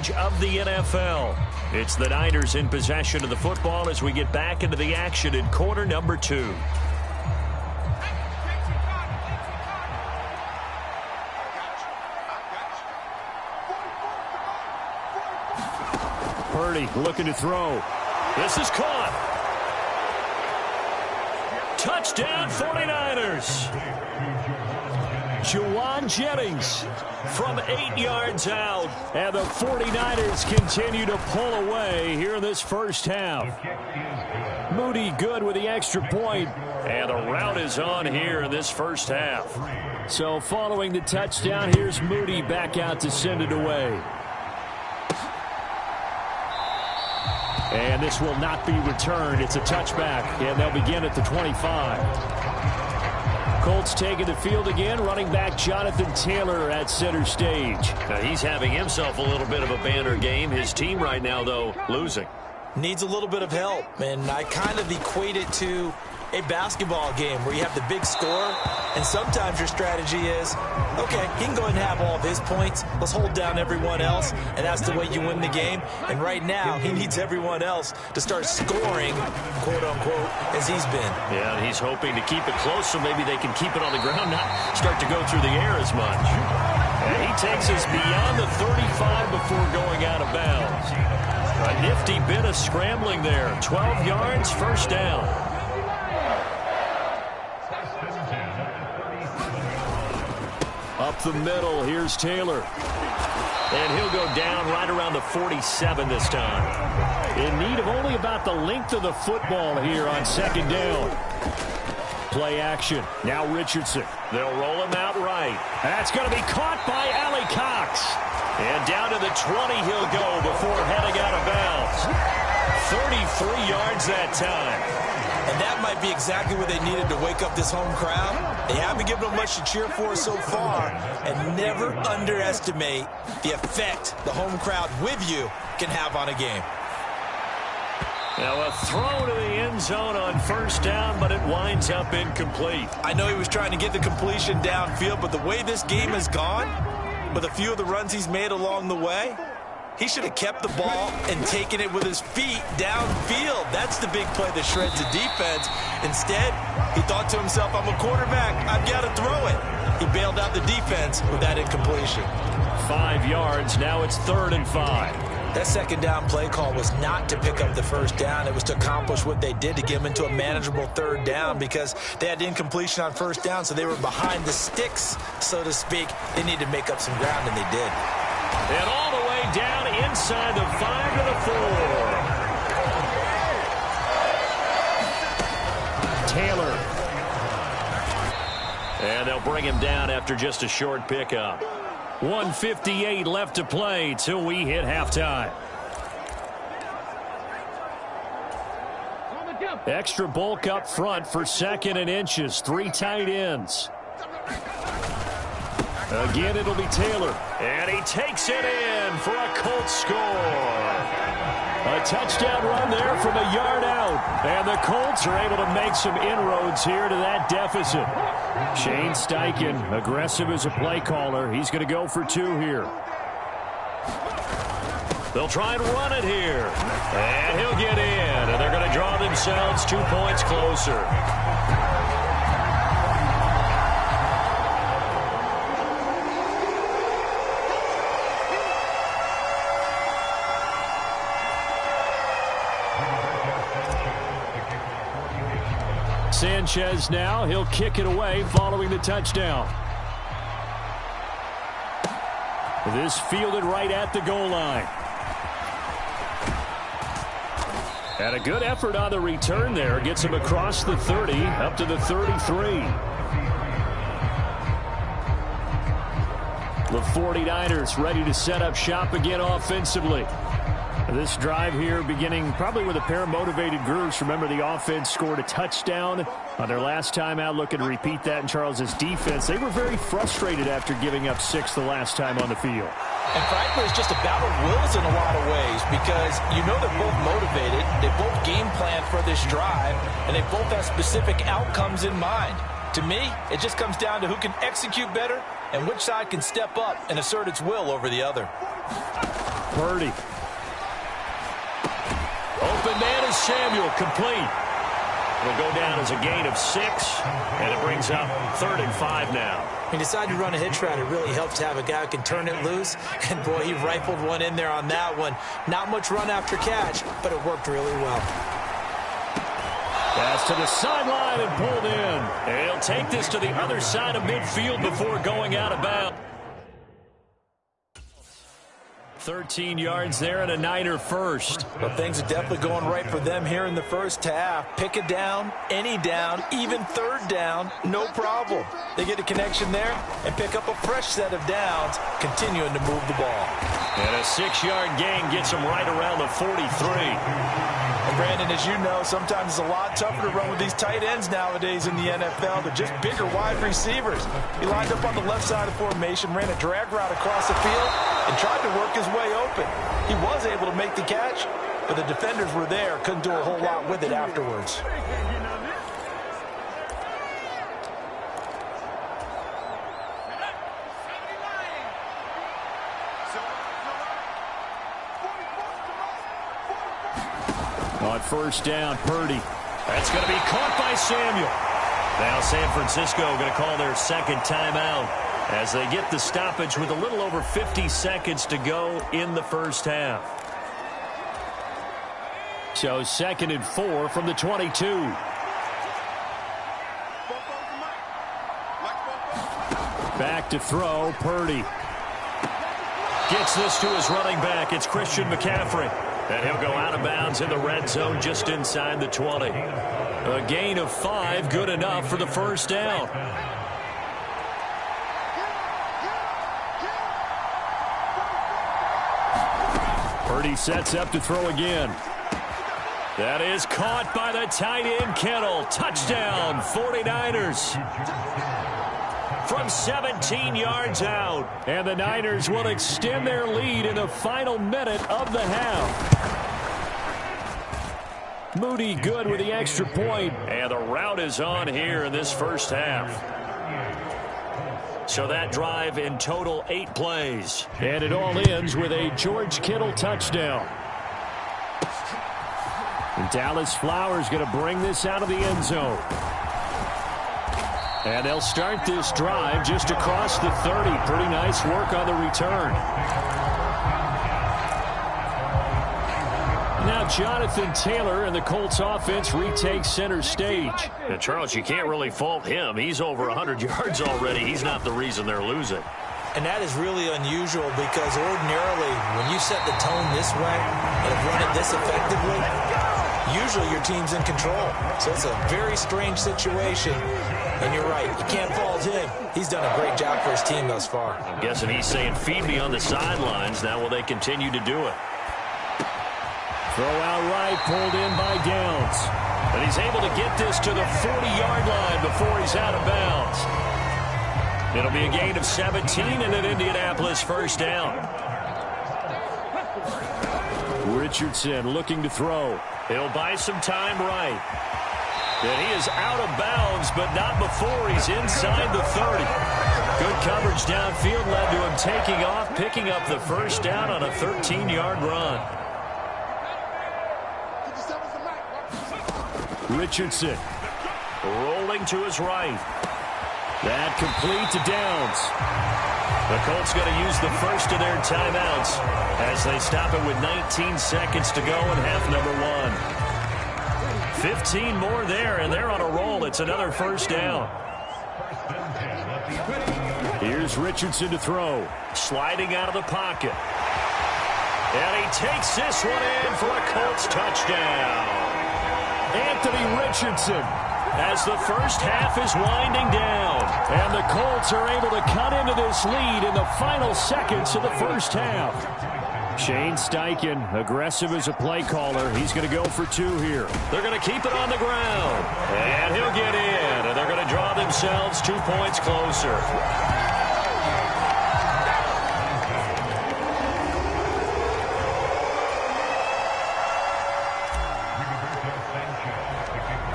stage of the NFL. It's the Niners in possession of the football as we get back into the action in quarter number 2. Purdy looking to throw. This is caught. Touchdown 49ers. Juwan Jennings from 8 yards out. And the 49ers continue to pull away here in this first half. Moody good with the extra point. And the route is on here in this first half. So following the touchdown, here's Moody back out to send it away. And this will not be returned. It's a touchback, and they'll begin at the 25. Colts taking the field again. Running back Jonathan Taylor at center stage. Now he's having himself a little bit of a banner game. His team right now, though, losing. Needs a little bit of help, and I kind of equate it to a basketball game where you have the big score, and sometimes your strategy is, okay, he can go ahead and have all of his points. Let's hold down everyone else, and that's the way you win the game. And right now, he needs everyone else to start scoring, quote-unquote, as he's been. Yeah, and he's hoping to keep it close so maybe they can keep it on the ground, not start to go through the air as much. And he takes us beyond the 35 before going out of bounds. A nifty bit of scrambling there. 12 yards, first down. Up the middle, here's Taylor. And he'll go down right around the 47 this time. In need of only about the length of the football here on second down. Play action. Now Richardson. They'll roll him out right. That's going to be caught by Allie Cox. And down to the 20 he'll go before heading out of bounds. 33 yards that time. And that might be exactly what they needed to wake up this home crowd. They haven't given them much to cheer for so far. And never underestimate the effect the home crowd with you can have on a game. Now a throw to the end zone on first down, but it winds up incomplete. I know he was trying to get the completion downfield, but the way this game has gone, with a few of the runs he's made along the way, he should have kept the ball and taken it with his feet downfield. That's the big play that shreds the defense. Instead, he thought to himself, I'm a quarterback, I've got to throw it. He bailed out the defense with that incompletion. 5 yards, now it's 3rd and 5. That second down play call was not to pick up the first down. It was to accomplish what they did, to get them into a manageable 3rd down, because they had incompletion on first down, so they were behind the sticks, so to speak. They needed to make up some ground, and they did. And all the way down inside the 5 to the 4. Taylor. And they'll bring him down after just a short pickup. 1:58 left to play till we hit halftime. Extra bulk up front for 2nd and inches. 3 tight ends. Again, it'll be Taylor. And he takes it in for a Colts score. A touchdown run there from a yard out. And the Colts are able to make some inroads here to that deficit. Shane Steichen, aggressive as a play caller. He's going to go for 2 here. They'll try and run it here. And he'll get in. And they're going to draw themselves 2 points closer. Sanchez now, he'll kick it away following the touchdown. This fielded right at the goal line. And a good effort on the return there. Gets him across the 30, up to the 33. The 49ers ready to set up shop again offensively. This drive here beginning probably with a pair of motivated groups. Remember, the offense scored a touchdown on their last time out. Looking to repeat that in Charles's defense. They were very frustrated after giving up 6 the last time on the field. And frankly, it's just a battle of wills in a lot of ways, because you know they're both motivated. They both game plan for this drive, and they both have specific outcomes in mind. To me, it just comes down to who can execute better and which side can step up and assert its will over the other. Purdy. Open man is Samuel, complete. It'll go down as a gain of 6, and it brings up 3rd and 5 now. He decided to run a hitch route. It really helps to have a guy who can turn it loose. And, boy, he rifled one in there on that one. Not much run after catch, but it worked really well. Pass to the sideline and pulled in. And he'll take this to the other side of midfield before going out of bounds. 13 yards there and a Niner first. Well, things are definitely going right for them here in the first half. Pick a down, any down, even 3rd down, no problem. They get a connection there and pick up a fresh set of downs, continuing to move the ball. And a 6-yard gain gets them right around the 43. And Brandon, as you know, sometimes it's a lot tougher to run with these tight ends nowadays in the NFL. They're just bigger wide receivers. He lined up on the left side of the formation, ran a drag route across the field, and tried to work his way open. He was able to make the catch, but the defenders were there, couldn't do a whole lot with it afterwards. On 1st down, Purdy. That's going to be caught by Samuel. Now San Francisco going to call their 2nd timeout as they get the stoppage with a little over 50 seconds to go in the first half. So 2nd and 4 from the 22. Back to throw, Purdy. Gets this to his running back. It's Christian McCaffrey. And he'll go out of bounds in the red zone just inside the 20. A gain of 5, good enough for the 1st down. Purdy sets up to throw again. That is caught by the tight end, Kittle. Touchdown, 49ers. From 17 yards out. And the Niners will extend their lead in the final minute of the half. Moody good with the extra point. And the route is on here in this first half. So that drive in total 8 plays. And it all ends with a George Kittle touchdown. And Dallas Flowers going to bring this out of the end zone. And they'll start this drive just across the 30. Pretty nice work on the return. Now Jonathan Taylor and the Colts offense retakes center stage. And Charles, you can't really fault him. He's over 100 yards already. He's not the reason they're losing. And that is really unusual because ordinarily when you set the tone this way and have run it this effectively, usually your team's in control. So it's a very strange situation. And you're right, you can't fault him. He's done a great job for his team thus far. I'm guessing he's saying, feed me on the sidelines. Now will they continue to do it? Throw out right, pulled in by Downs. And he's able to get this to the 40-yard line before he's out of bounds. It'll be a gain of 17 and an Indianapolis 1st down. Richardson looking to throw. He'll buy some time right. And he is out of bounds, but not before he's inside the 30. Good coverage downfield led to him taking off, picking up the 1st down on a 13-yard run. Richardson rolling to his right. That complete to Downs. The Colts going to use the first of their timeouts as they stop it with 19 seconds to go in half number 1. 15 more there, and they're on a roll. It's another 1st down. Here's Richardson to throw. Sliding out of the pocket. And he takes this one in for a Colts touchdown. Anthony Richardson, as the first half is winding down. And the Colts are able to cut into this lead in the final seconds of the first half. Shane Steichen, aggressive as a play caller. He's going to go for 2 here. They're going to keep it on the ground. And he'll get in. And they're going to draw themselves 2 points closer.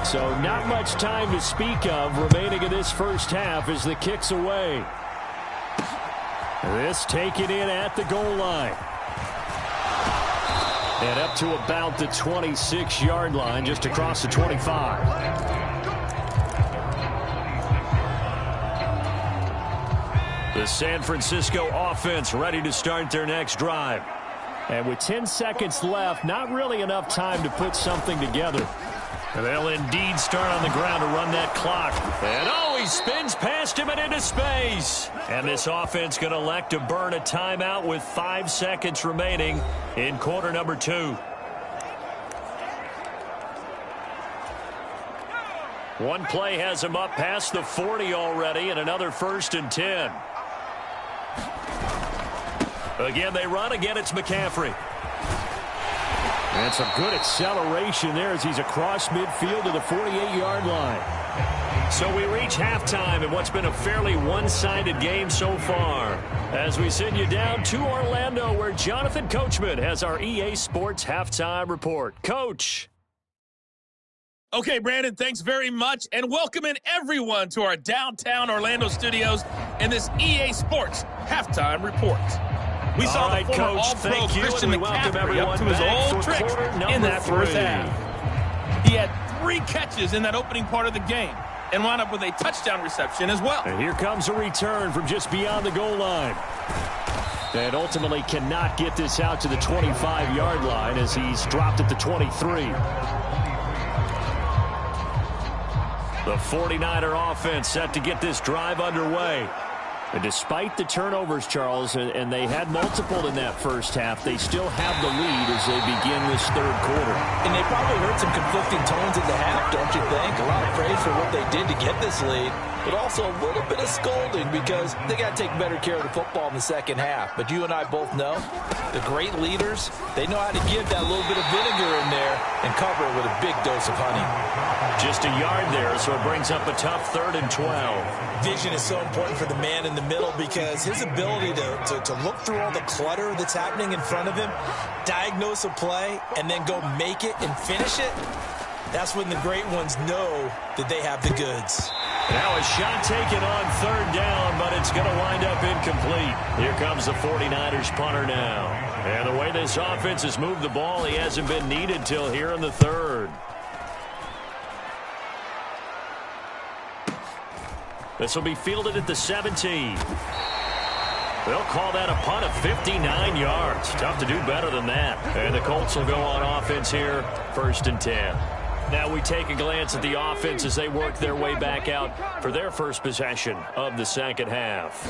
So not much time to speak of remaining in this first half as the kick's away. This taken in at the goal line. And up to about the 26-yard line, just across the 25. The San Francisco offense ready to start their next drive. And with 10 seconds left, not really enough time to put something together. And they'll indeed start on the ground to run that clock. And oh, he spins past him and into space. And this offense going to elect to burn a timeout with 5 seconds remaining in quarter number 2. One play has him up past the 40 already, and another 1st and 10. Again, they run. Again, it's McCaffrey. And some good acceleration there as he's across midfield to the 48-yard line. So we reach halftime in what's been a fairly one-sided game so far. As we send you down to Orlando, where Jonathan Coachman has our EA Sports halftime report. Coach. Okay, Brandon, thanks very much, and welcome in everyone to our downtown Orlando studios and this EA Sports halftime report. We saw the former All-Pro Christian McCaffrey up to his old tricks in that first half. He had 3 catches in that opening part of the game and wound up with a touchdown reception as well. And here comes a return from just beyond the goal line. And ultimately cannot get this out to the 25-yard line as he's dropped at the 23. The 49er offense set to get this drive underway. And despite the turnovers, Charles, and they had multiple in that first half, they still have the lead as they begin this third quarter. And they probably heard some conflicting tones at the half, don't you think? A lot of praise for what they did to get this lead, but also a little bit of scolding because they got to take better care of the football in the second half. But you and I both know the great leaders, they know how to give that little bit of vinegar in there and cover it with a big dose of honey. Just a yard there, so it brings up a tough 3rd and 12. Vision is so important for the man in the middle because his ability to look through all the clutter that's happening in front of him, diagnose a play, and then go make it and finish it, that's when the great ones know that they have the goods. Now a shot taken on 3rd down, but it's going to wind up incomplete. Here comes the 49ers punter now. And the way this offense has moved the ball, he hasn't been needed till here in the 3rd. This will be fielded at the 17. They'll call that a punt of 59 yards. Tough to do better than that. And the Colts will go on offense here, 1st and 10. Now we take a glance at the offense as they work their way back out for their first possession of the second half.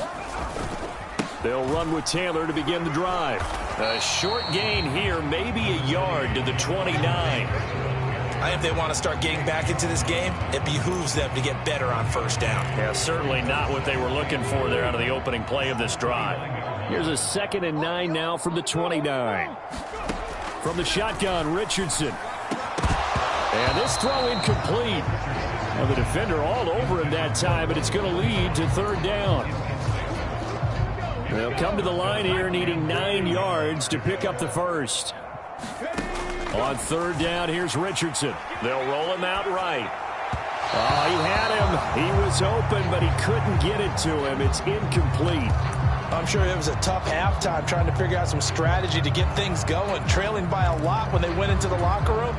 They'll run with Taylor to begin the drive. A short gain here, maybe a yard to the 29. If they want to start getting back into this game, it behooves them to get better on 1st down. Yeah, certainly not what they were looking for there out of the opening play of this drive. Here's a 2nd and 9 now from the 29. From the shotgun, Richardson. And this throw incomplete. Well, the defender all over him that time, but it's going to lead to 3rd down. They'll come to the line here needing 9 yards to pick up the first. On 3rd down, here's Richardson. They'll roll him out right. Oh, he had him. He was open, but he couldn't get it to him. It's incomplete. I'm sure it was a tough halftime trying to figure out some strategy to get things going, trailing by a lot when they went into the locker room.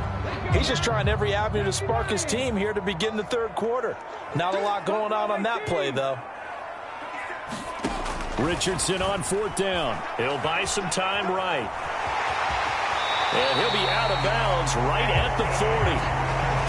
He's just trying every avenue to spark his team here to begin the 3rd quarter. Not a lot going on that play, though. Richardson on 4th down. He'll buy some time right. And he'll be out of bounds right at the 40.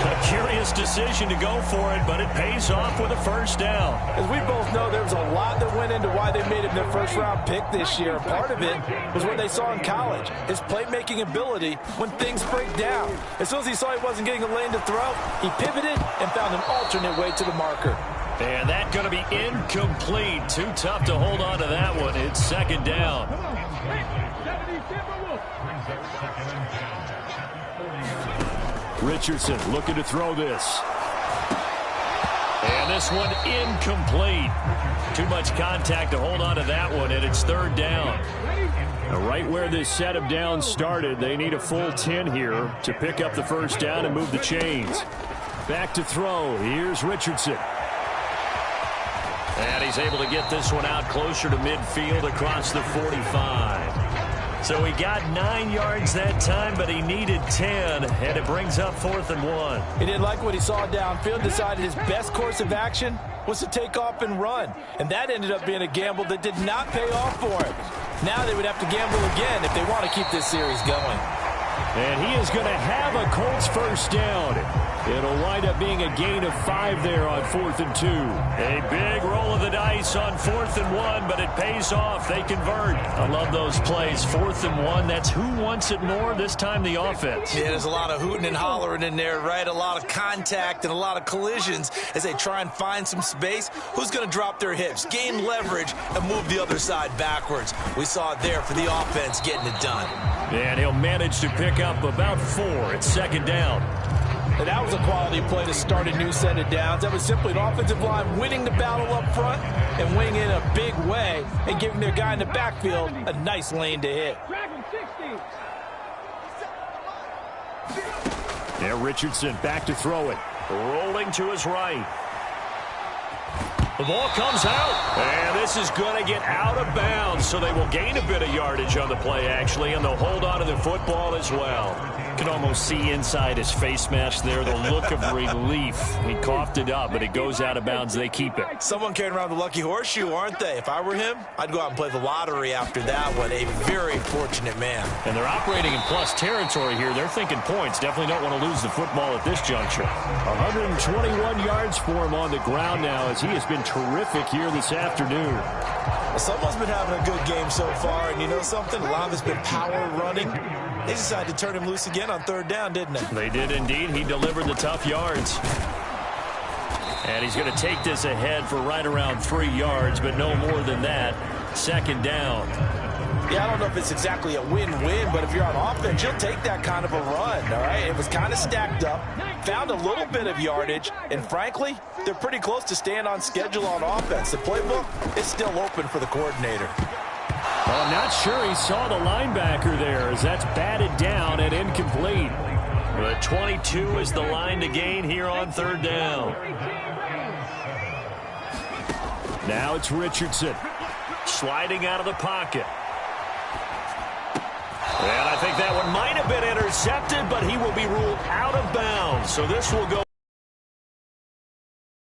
A curious decision to go for it, but it pays off with a 1st down. As we both know, there was a lot that went into why they made him their 1st-round pick this year. Part of it was what they saw in college, his playmaking ability when things break down. As soon as he saw he wasn't getting a lane to throw, he pivoted and found an alternate way to the marker. And that's going to be incomplete. Too tough to hold on to that one. It's 2nd down. Richardson looking to throw this. And this one incomplete. Too much contact to hold on to that one, and it's 3rd down. Now, right where this set of downs started, they need a full 10 here to pick up the 1st down and move the chains. Back to throw. Here's Richardson. And he's able to get this one out closer to midfield across the 45. So he got 9 yards that time, but he needed 10, and it brings up 4th and 1. He didn't like what he saw downfield, decided his best course of action was to take off and run. And that ended up being a gamble that did not pay off for him. Now they would have to gamble again if they want to keep this series going. And he is going to have a Colts first down. It'll wind up being a gain of 5 there on 4th and 2. A big roll of the dice on 4th and 1, but it pays off. They convert. I love those plays. 4th and 1, that's who wants it more, this time the offense. Yeah, there's a lot of hooting and hollering in there, right? A lot of contact and a lot of collisions as they try and find some space. Who's going to drop their hips, gain leverage, and move the other side backwards? We saw it there for the offense getting it done. And he'll manage to pick up about 4. It's 2nd down. And that was a quality play to start a new set of downs. That was simply an offensive line winning the battle up front and winning in a big way and giving their guy in the backfield a nice lane to hit. Now Richardson back to throw it. Rolling to his right. The ball comes out, and this is going to get out of bounds, so they will gain a bit of yardage on the play, actually, and they'll hold on to the football as well. You can almost see inside his face mask there the look of relief. He coughed it up, but it goes out of bounds. They keep it. Someone carrying around the lucky horseshoe, aren't they? If I were him, I'd go out and play the lottery after that one. A very fortunate man. And they're operating in plus territory here. They're thinking points. Definitely don't want to lose the football at this juncture. 121 yards for him on the ground now as he has been terrific here this afternoon. Someone's been having a good game so far, and you know something? A lot of it's been power running. They decided to turn him loose again on 3rd down, didn't they? They did indeed. He delivered the tough yards. And he's going to take this ahead for right around 3 yards, but no more than that. 2nd down. Yeah, I don't know if it's exactly a win-win, but if you're on offense, you'll take that kind of a run, all right? It was kind of stacked up, found a little bit of yardage, and frankly, they're pretty close to staying on schedule on offense. The playbook is still open for the coordinator. Well, I'm not sure he saw the linebacker there as that's batted down and incomplete. But 22 is the line to gain here on 3rd down. Now it's Richardson sliding out of the pocket. And I think that one might have been intercepted, but he will be ruled out of bounds. So this will go.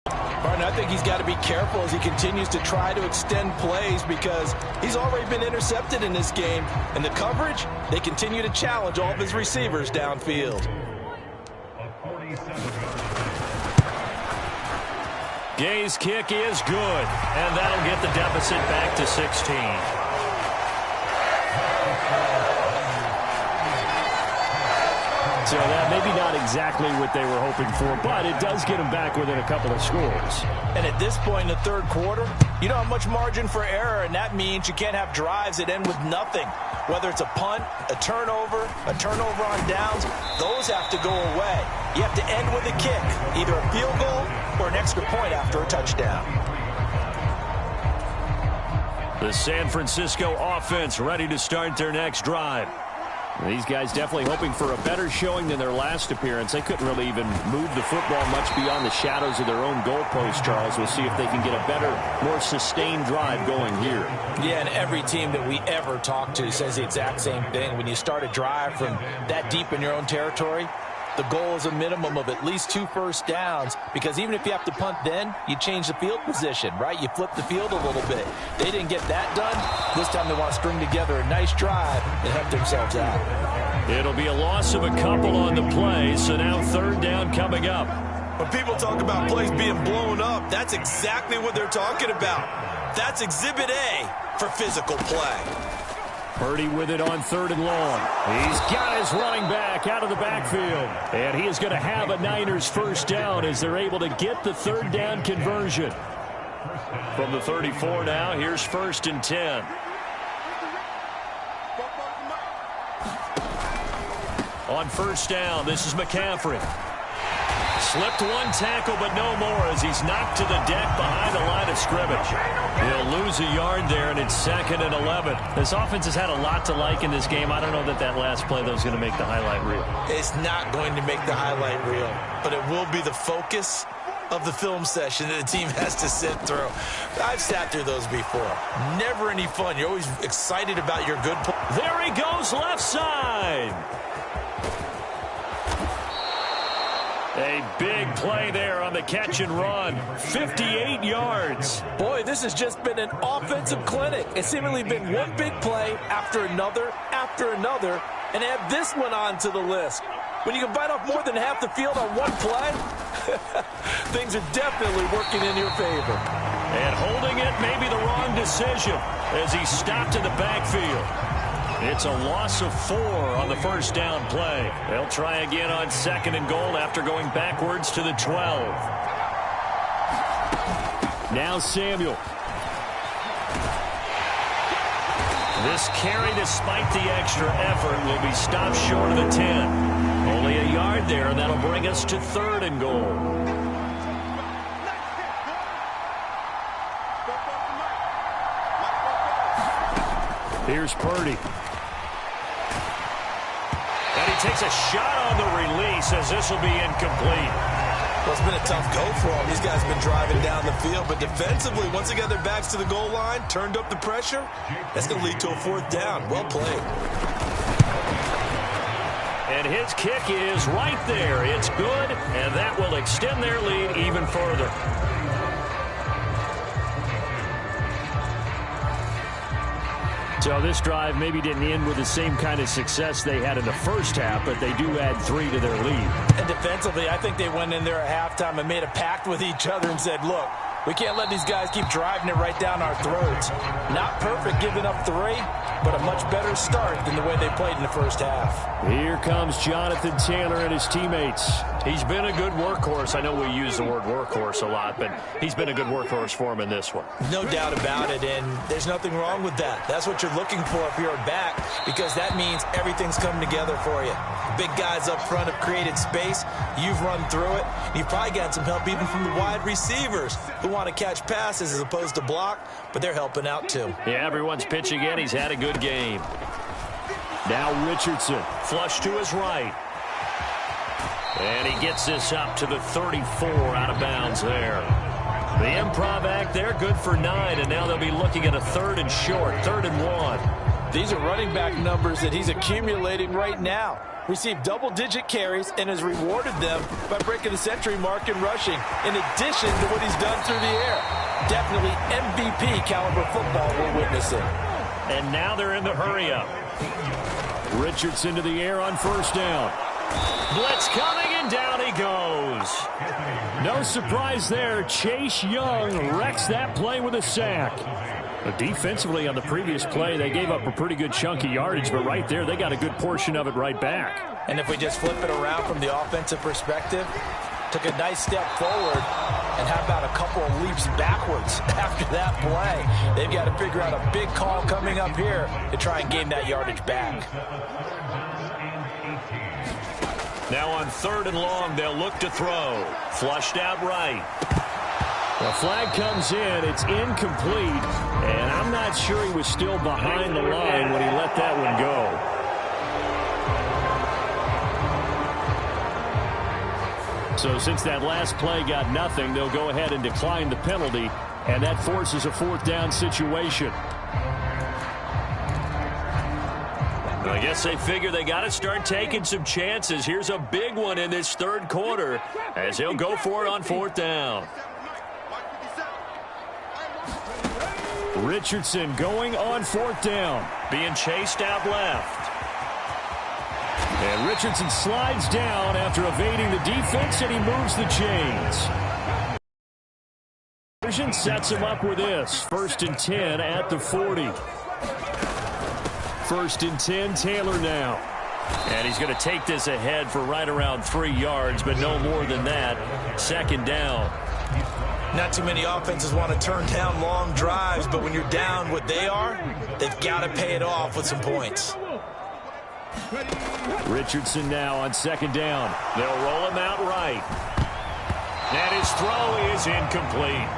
I think he's got to be careful as he continues to try to extend plays because he's already been intercepted in this game. And the coverage, they continue to challenge all of his receivers downfield. Gay's kick is good, and that'll get the deficit back to 16. So that maybe not exactly what they were hoping for, but it does get them back within a couple of scores. And at this point in the 3rd quarter, you don't have much margin for error, and that means you can't have drives that end with nothing. Whether it's a punt, a turnover on downs, those have to go away. You have to end with a kick, either a field goal or an extra point after a touchdown. The San Francisco offense ready to start their next drive. These guys definitely hoping for a better showing than their last appearance. They couldn't really even move the football much beyond the shadows of their own goalpost, Charles. We'll see if they can get a better, more sustained drive going here. Yeah, and every team that we ever talk to says the exact same thing. When you start a drive from that deep in your own territory, the goal is a minimum of at least 2 first downs, because even if you have to punt then, you change the field position, right? You flip the field a little bit. They didn't get that done. This time they want to string together a nice drive and help themselves out. It'll be a loss of a couple on the play, so now 3rd down coming up. When people talk about plays being blown up, that's exactly what they're talking about. That's Exhibit A for physical play. Purdy with it on 3rd and long. He's got his running back out of the backfield. And he is going to have a Niners first down as they're able to get the 3rd down conversion. From the 34 now, here's 1st and 10. On 1st down, this is McCaffrey. Slipped one tackle, but no more as he's knocked to the deck behind the line of scrimmage. He'll lose a yard there, and it's 2nd and 11. This offense has had a lot to like in this game. I don't know that last play, though, is going to make the highlight reel. It's not going to make the highlight reel, but it will be the focus of the film session that the team has to sit through. I've sat through those before. Never any fun. You're always excited about your good play. There he goes, left side. A big play there on the catch and run. 58 yards. Boy, this has just been an offensive clinic. It's seemingly been one big play after another, and add this one on to the list. When you can bite off more than half the field on one play, things are definitely working in your favor. And holding it may be the wrong decision as he stopped in the backfield. It's a loss of 4 on the first down play. They'll try again on 2nd and goal after going backwards to the 12. Now Samuel. This carry, despite the extra effort, will be stopped short of the 10. Only a yard there, and that'll bring us to 3rd and goal. Here's Purdy. And he takes a shot on the release as this will be incomplete. Well, it's been a tough go for them. These guys have been driving down the field, but defensively, once they got their backs to the goal line, turned up the pressure, that's going to lead to a 4th down. Well played. And his kick is right there. It's good, and that will extend their lead even further. So this drive maybe didn't end with the same kind of success they had in the first half, but they do add 3 to their lead. And defensively, I think they went in there at halftime and made a pact with each other and said, look, we can't let these guys keep driving it right down our throats. Not perfect giving up 3, but a much better start than the way they played in the first half. Here comes Jonathan Taylor and his teammates. He's been a good workhorse. I know we use the word workhorse a lot, but he's been a good workhorse for him in this one. No doubt about it, and there's nothing wrong with that. That's what you're looking for if you're a back, because that means everything's coming together for you. Big guys up front have created space. You've run through it. You've probably gotten some help even from the wide receivers who want to catch passes as opposed to block, but they're helping out too. Yeah, everyone's pitching in. He's had a good game. Now Richardson, flush to his right. And he gets this up to the 34, out of bounds there. The improv act there, good for 9, and now they'll be looking at a 3rd and short, 3rd and 1. These are running back numbers that he's accumulating right now. Received double-digit carries and has rewarded them by breaking the century mark in rushing, in addition to what he's done through the air. Definitely MVP caliber football we're witnessing. And now they're in the hurry-up. Richardson to the air on 1st down. Blitz coming, and down he goes. No surprise there. Chase Young wrecks that play with a sack. Defensively on the previous play, they gave up a pretty good chunk of yardage, but right there, they got a good portion of it right back. And if we just flip it around from the offensive perspective, took a nice step forward, and how about a couple of leaps backwards after that play? They've got to figure out a big call coming up here to try and gain that yardage back. Now on 3rd and long, they'll look to throw. Flushed out right. The flag comes in. It's incomplete. And I'm not sure he was still behind the line when he let that one go. So since that last play got nothing, they'll go ahead and decline the penalty. And that forces a 4th down situation. I guess they figure they got to start taking some chances. Here's a big one in this 3rd quarter as he'll go for it on 4th down. Richardson going on 4th down. Being chased out left. And Richardson slides down after evading the defense, and he moves the chains. Sets him up with this. 1st and 10 at the 40. 1st and 10, Taylor now. And he's going to take this ahead for right around 3 yards, but no more than that. 2nd down. Not too many offenses want to turn down long drives, but when you're down what they are, they've got to pay it off with some points. Richardson now on 2nd down. They'll roll him out right. And his throw is incomplete.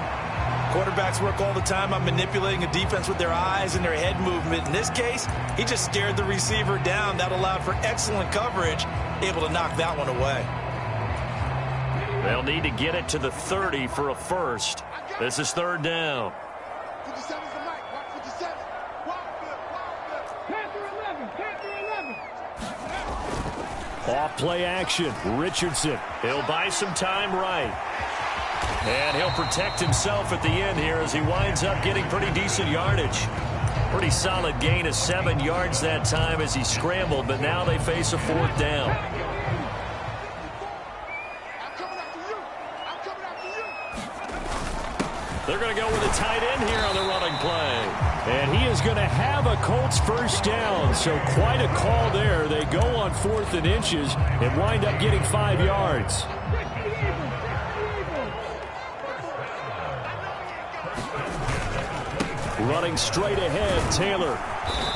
Quarterbacks work all the time on manipulating a defense with their eyes and their head movement. In this case, he just stared the receiver down. That allowed for excellent coverage, able to knock that one away. They'll need to get it to the 30 for a first. This is third down. Off play action. Richardson. He'll buy some time right. And he'll protect himself at the end here as he winds up getting pretty decent yardage. Pretty solid gain of 7 yards that time as he scrambled, but now they face a fourth down. They're going to go with a tight end here on the running play. And he is going to have a Colts first down, so quite a call there. They go on 4th and inches and wind up getting 5 yards. Running straight ahead, Taylor.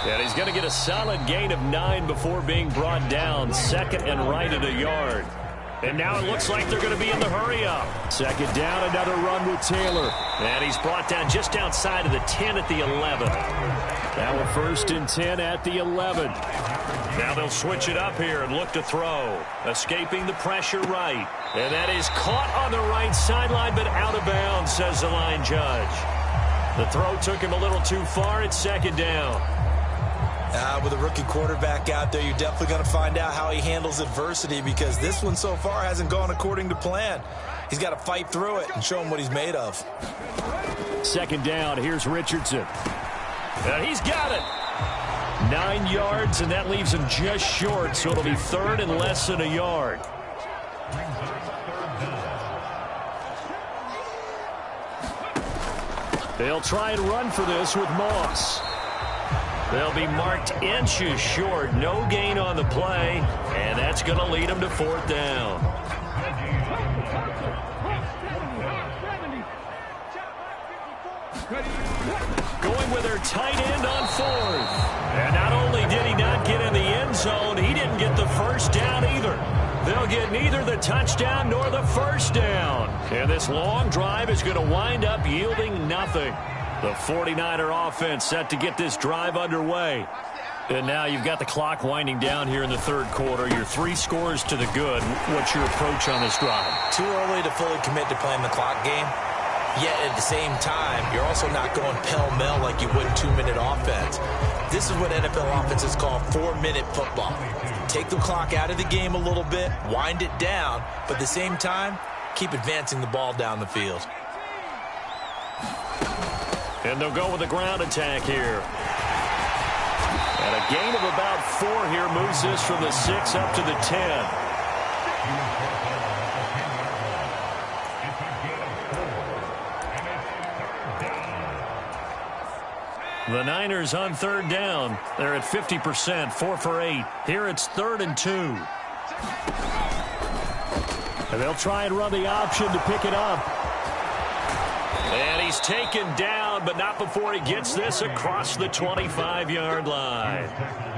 And he's going to get a solid gain of 9 before being brought down. 2nd and right at a yard. And now it looks like they're going to be in the hurry-up. 2nd down, another run with Taylor. And he's brought down just outside of the 10 at the 11. Now a 1st and 10 at the 11. Now they'll switch it up here and look to throw. Escaping the pressure right. And that is caught on the right sideline, but out of bounds, says the line judge. The throw took him a little too far. It's 2nd down. With a rookie quarterback out there, you're definitely going to find out how he handles adversity, because this one so far hasn't gone according to plan. He's got to fight through it and show him what he's made of. 2nd down. Here's Richardson. And he's got it. 9 yards, and that leaves him just short, so it'll be 3rd and less than a yard. They'll try and run for this with Moss. They'll be marked inches short. No gain on the play, and that's going to lead them to 4th down. Going with their tight end on 4th. And not only did he not get in the end zone, he didn't get the first down either. They'll get neither the touchdown nor the first down. And this long drive is going to wind up yielding nothing. The 49er offense set to get this drive underway. And now you've got the clock winding down here in the 3rd quarter. You're 3 scores to the good. What's your approach on this drive? Too early to fully commit to playing the clock game. Yet at the same time, you're also not going pell-mell like you would in 2-minute offense. This is what NFL offenses call 4-minute football. Take the clock out of the game a little bit, wind it down, but at the same time, keep advancing the ball down the field. And they'll go with a ground attack here. And a gain of about 4 here moves this from the 6 up to the 10. The Niners on 3rd down. They're at 50%, 4 for 8. Here it's 3rd and 2. And they'll try and run the option to pick it up. And he's taken down, but not before he gets this across the 25-yard line.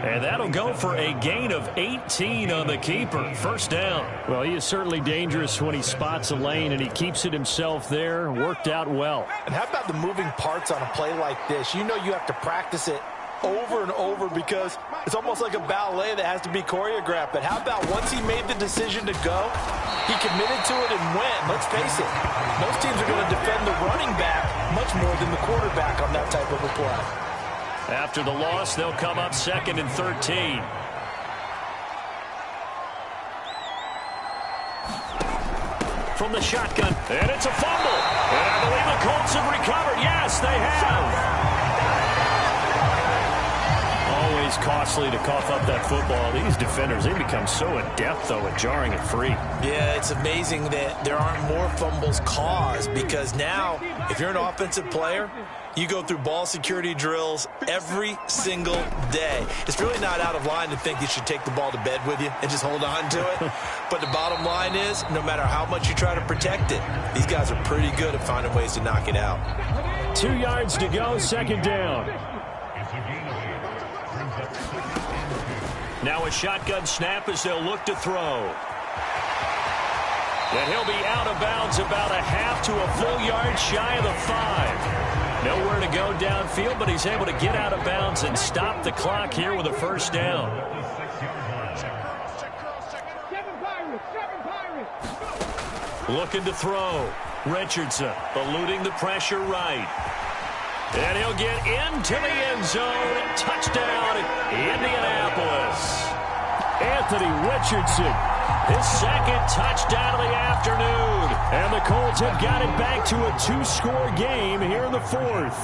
And that'll go for a gain of 18 on the keeper. 1st down. Well, he is certainly dangerous when he spots a lane, and he keeps it himself there. Worked out well. And how about the moving parts on a play like this? You know you have to practice it over and over because it's almost like a ballet that has to be choreographed. But how about once he made the decision to go, he committed to it and went. Let's face it, most teams are going to defend the running back much more than the quarterback on that type of a play. After the loss, they'll come up 2nd and 13. From the shotgun, and it's a fumble. And I believe the Colts have recovered. Yes, they have. Always costly to cough up that football. These defenders, they become so adept, though, at jarring it free. Yeah, it's amazing that there aren't more fumbles caused, because now, if you're an offensive player, you go through ball security drills every single day. It's really not out of line to think you should take the ball to bed with you and just hold on to it. But the bottom line is, no matter how much you try to protect it, these guys are pretty good at finding ways to knock it out. 2 yards to go, 2nd down. Now a shotgun snap as they'll look to throw. And he'll be out of bounds about a half to a full yard shy of the 5. Nowhere to go downfield, but he's able to get out of bounds and stop the clock here with a 1st down. Looking to throw. Richardson eluding the pressure right. And he'll get into the end zone. Touchdown, Indianapolis. Anthony Richardson, his second touchdown of the afternoon. And the Colts have got it back to a 2-score game here in the fourth.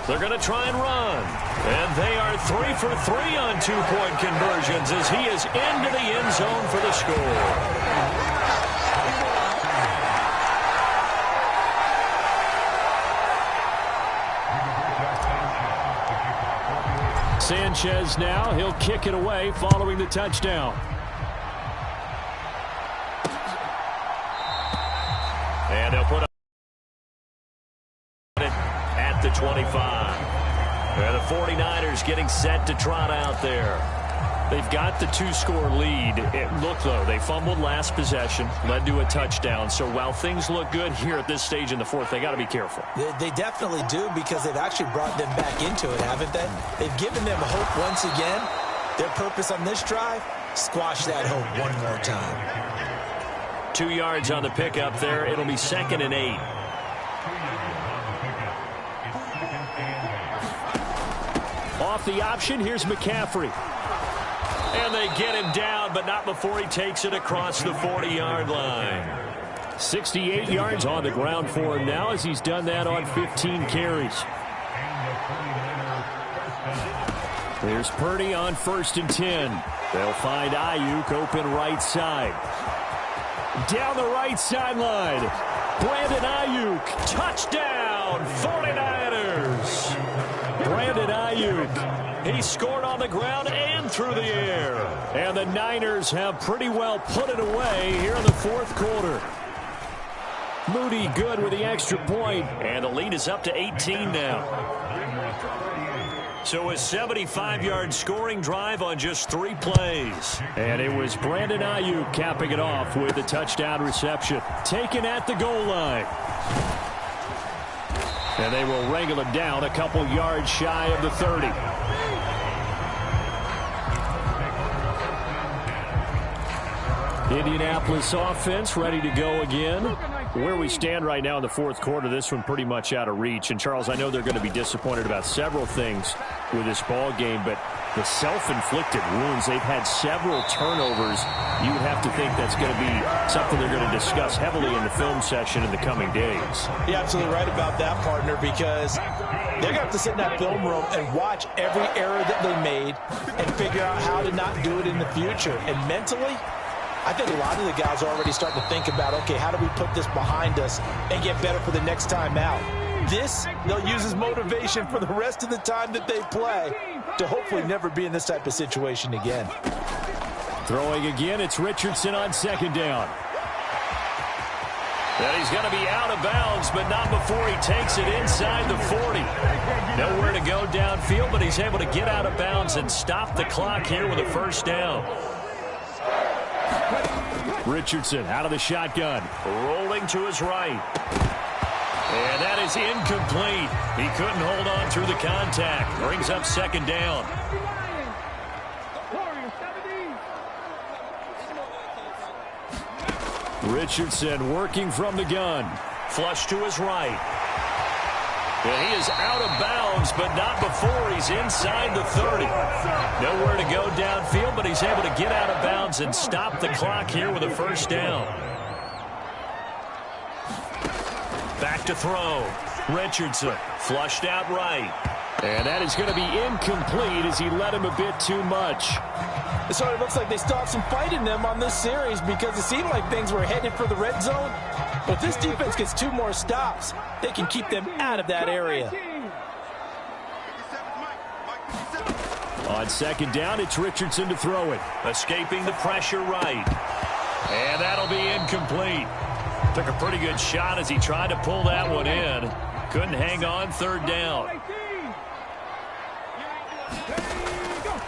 They're going to try and run. And they are 3 for 3 on 2-point conversions as he is into the end zone for the score. Sanchez now, he'll kick it away following the touchdown. And he'll put it at the 25. And the 49ers getting set to trot out there. They've got the 2-score lead. Look, though, they fumbled last possession, led to a touchdown. So while things look good here at this stage in the fourth, they got to be careful. They definitely do, because they've actually brought them back into it, haven't they? They've given them hope once again. Their purpose on this drive, squash that hope one more time. 2 yards on the pickup there. It'll be 2nd and 8. Off the option, here's McCaffrey. And they get him down, but not before he takes it across the 40-yard line. 68 yards on the ground for him now as he's done that on 15 carries. There's Purdy on 1st and 10. They'll find Ayuk open right side. Down the right sideline. Brandon Ayuk. Touchdown, 49ers. Brandon Ayuk. He scored on the ground and through the air. And the Niners have pretty well put it away here in the fourth quarter. Moody good with the extra point. And the lead is up to 18 now. So a 75-yard scoring drive on just 3 plays. And it was Brandon Ayuk capping it off with a touchdown reception. Taken at the goal line. And they will wrangle him down a couple yards shy of the 30. Indianapolis offense ready to go again. Where we stand right now in the fourth quarter, this one pretty much out of reach. And, Charles, I know they're going to be disappointed about several things with this ball game, but the self-inflicted wounds, they've had several turnovers. You would have to think that's going to be something they're going to discuss heavily in the film session in the coming days. You're absolutely right about that, partner, because they're going to have to sit in that film room and watch every error that they made and figure out how to not do it in the future. And mentally, I think a lot of the guys are already starting to think about, okay, how do we put this behind us and get better for the next time out? This, they'll use as motivation for the rest of the time that they play to hopefully never be in this type of situation again. Throwing again, it's Richardson on 2nd down. And he's going to be out of bounds, but not before he takes it inside the 40. Nowhere to go downfield, but he's able to get out of bounds and stop the clock here with a first down. Richardson out of the shotgun, rolling to his right. And that is incomplete. He couldn't hold on through the contact. Brings up 2nd down. Richardson working from the gun. Flush to his right. And he is out of bounds, but not before he's inside the 30. Nowhere to go downfield, but he's able to get out of bounds and stop the clock here with a first down. Back to throw. Richardson flushed out right. And that is going to be incomplete as he led him a bit too much. So it looks like they still have some fight in them on this series because it seemed like things were headed for the red zone. But if this defense gets 2 more stops, they can keep them out of that area. On 2nd down, it's Richardson to throw it. Escaping the pressure right. And that'll be incomplete. Took a pretty good shot as he tried to pull that one in. Couldn't hang on 3rd down.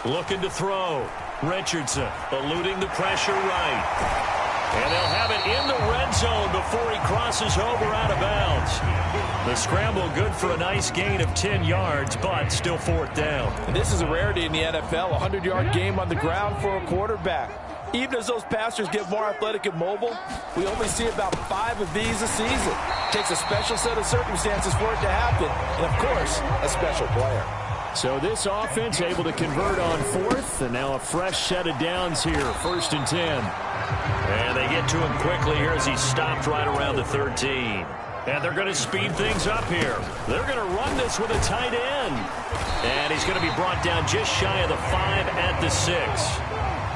Looking to throw. Richardson eluding the pressure right. And they'll have it in the red zone before he crosses over out of bounds. The scramble good for a nice gain of 10 yards, but still 4th down. And this is a rarity in the NFL, a 100-yard game on the ground for a quarterback. Even as those passers get more athletic and mobile, we only see about 5 of these a season. It takes a special set of circumstances for it to happen, and of course, a special player. So this offense able to convert on 4th, and now a fresh set of downs here, 1st and 10. And they get to him quickly here as he stopped right around the 13. And they're going to speed things up here. They're going to run this with a tight end. And he's going to be brought down just shy of the 5 at the 6.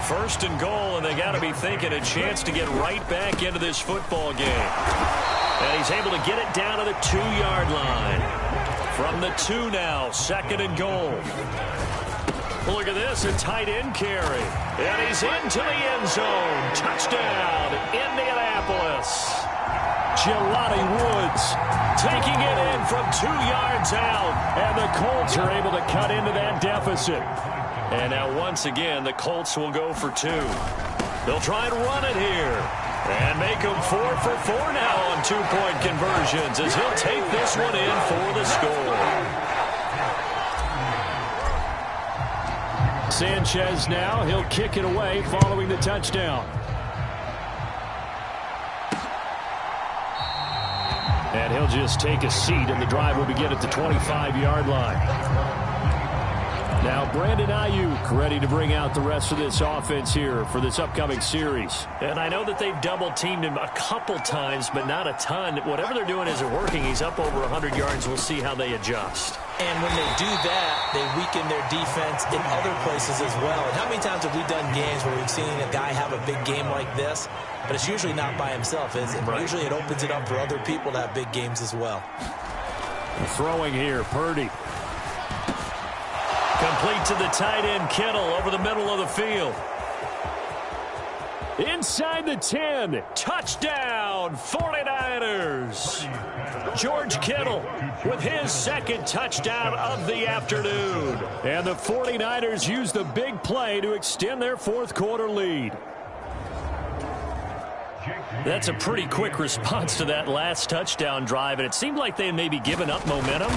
1st and goal, and they got to be thinking a chance to get right back into this football game. And he's able to get it down to the 2-yard line. From the 2 now, 2nd and goal. Look at this, a tight end carry. And he's into the end zone. Touchdown, Indianapolis. Jelani Woods taking it in from 2 yards out. And the Colts are able to cut into that deficit. And now once again, the Colts will go for 2. They'll try and run it here. And make him 4 for 4 now on 2-point conversions as he'll take this one in for the score. Sanchez now, he'll kick it away following the touchdown. And he'll just take a seat, and the drive will begin at the 25-yard line. Now Brandon Ayuk ready to bring out the rest of this offense here for this upcoming series. And I know that they've double-teamed him a couple times, but not a ton. Whatever they're doing isn't working. He's up over 100 yards. We'll see how they adjust. And when they do that, they weaken their defense in other places as well. And how many times have we done games where we've seen a guy have a big game like this, but it's usually not by himself, is it? Right. Usually it opens it up for other people to have big games as well. Throwing here, Purdy. Complete to the tight end, Kittle, over the middle of the field. Inside the 10. Touchdown, 49ers. George Kittle with his 2nd touchdown of the afternoon. And the 49ers use the big play to extend their 4th quarter lead. That's a pretty quick response to that last touchdown drive, and it seemed like they had maybe given up momentum.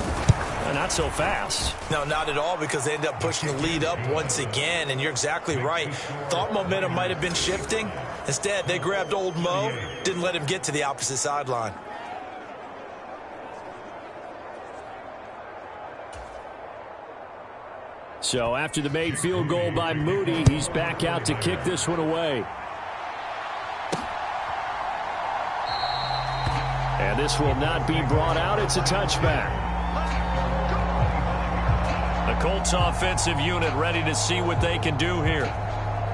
Not so fast. No, not at all, because they ended up pushing the lead up once again, and you're exactly right. Thought momentum might have been shifting. Instead, they grabbed old Mo, didn't let him get to the opposite sideline. So after the made field goal by Moody, he's back out to kick this one away. And this will not be brought out. It's a touchback. The Colts offensive unit ready to see what they can do here.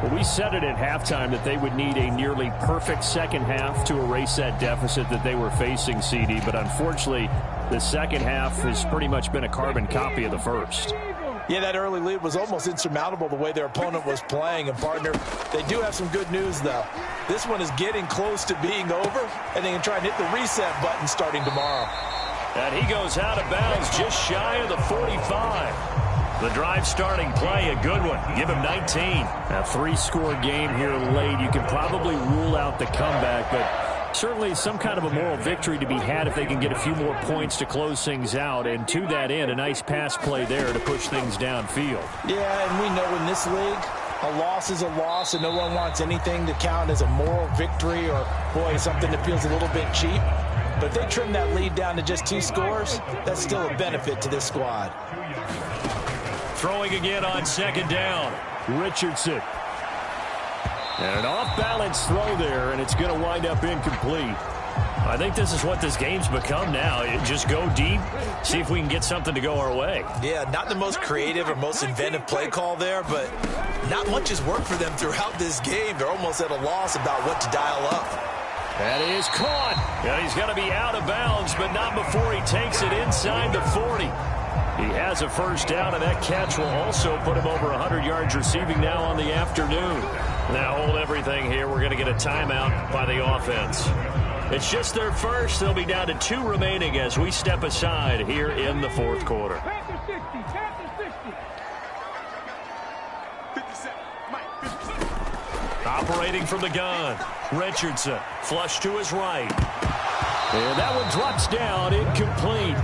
Well, we said it at halftime that they would need a nearly perfect second half to erase that deficit that they were facing, CD. But unfortunately, the second half has pretty much been a carbon copy of the first. Yeah, that early lead was almost insurmountable the way their opponent was playing. And, partner, they do have some good news, though. This one is getting close to being over, and they can try and hit the reset button starting tomorrow. And he goes out of bounds just shy of the 45. The drive starting play, a good one. Give him 19. A 3-score game here late. You can probably rule out the comeback, but certainly some kind of a moral victory to be had if they can get a few more points to close things out. And to that end, a nice pass play there to push things downfield. Yeah, and we know in this league, a loss is a loss, and no one wants anything to count as a moral victory or, boy, something that feels a little bit cheap. But if they trim that lead down to just 2 scores, that's still a benefit to this squad. Throwing again on 2nd down. Richardson. And an off-balance throw there, and it's going to wind up incomplete. I think this is what this game's become now. Just go deep, see if we can get something to go our way. Yeah, not the most creative or most inventive play call there, but not much has worked for them throughout this game. They're almost at a loss about what to dial up. That is caught. And he's going to be out of bounds, but not before he takes it inside the 40. He has a first down, and that catch will also put him over 100 yards receiving now on the afternoon. Now hold everything here. We're going to get a timeout by the offense. It's just their first. They'll be down to 2 remaining as we step aside here in the 4th quarter. Operating from the gun, Richardson, flush to his right. And that one drops down, incomplete.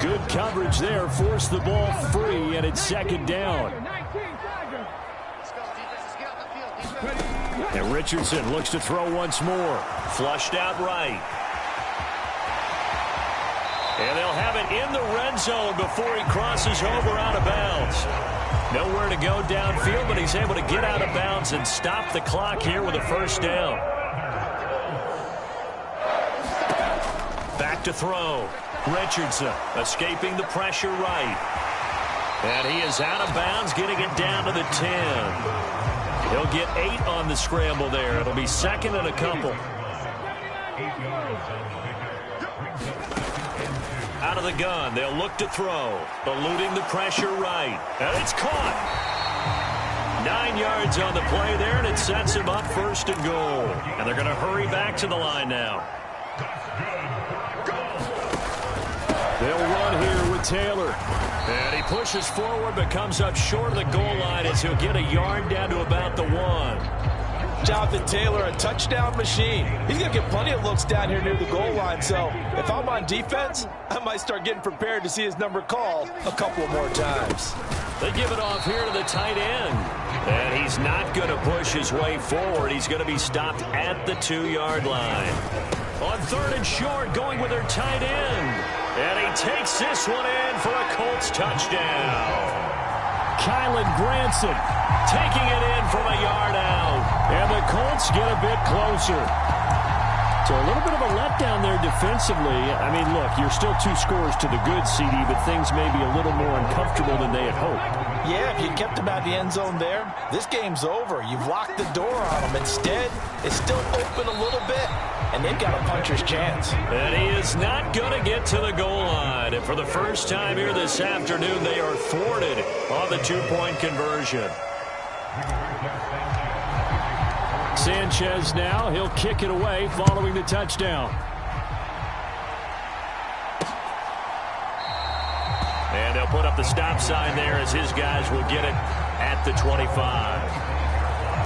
Good coverage there, forced the ball free, and it's 2nd down. And Richardson looks to throw once more. Flushed out right. And they'll have it in the red zone before he crosses over out of bounds. Nowhere to go downfield, but he's able to get out of bounds and stop the clock here with a first down. Back to throw. Richardson escaping the pressure right. And he is out of bounds, getting it down to the 10. He'll get 8 on the scramble there. It'll be second and a couple. Out of the gun, they'll look to throw. Eluding the pressure right. And it's caught. 9 yards on the play there, and it sets him up first and goal. And they're going to hurry back to the line now. They'll run here with Taylor. And he pushes forward, but comes up short of the goal line as he'll get a yard down to about the 1. Jonathan Taylor, a touchdown machine. He's going to get plenty of looks down here near the goal line. So if I'm on defense, I might start getting prepared to see his number called a couple more times. They give it off here to the tight end. And he's not going to push his way forward. He's going to be stopped at the 2-yard line. On 3rd and short, going with their tight end. And he takes this one in for a Colts touchdown. Kylan Granson taking it in from a yard out. And the Colts get a bit closer. So a little bit of a letdown there defensively. I mean, look, you're still 2 scores to the good, CD, but things may be a little more uncomfortable than they had hoped. Yeah, if you kept him out of the end zone there, this game's over. You've locked the door on him. Instead, it's still open a little bit, and they've got a puncher's chance. And he is not going to get to the goal line. And for the first time here this afternoon, they are thwarted on the 2-point conversion. Sanchez now, he'll kick it away following the touchdown. And they'll put up the stop sign there as his guys will get it at the 25.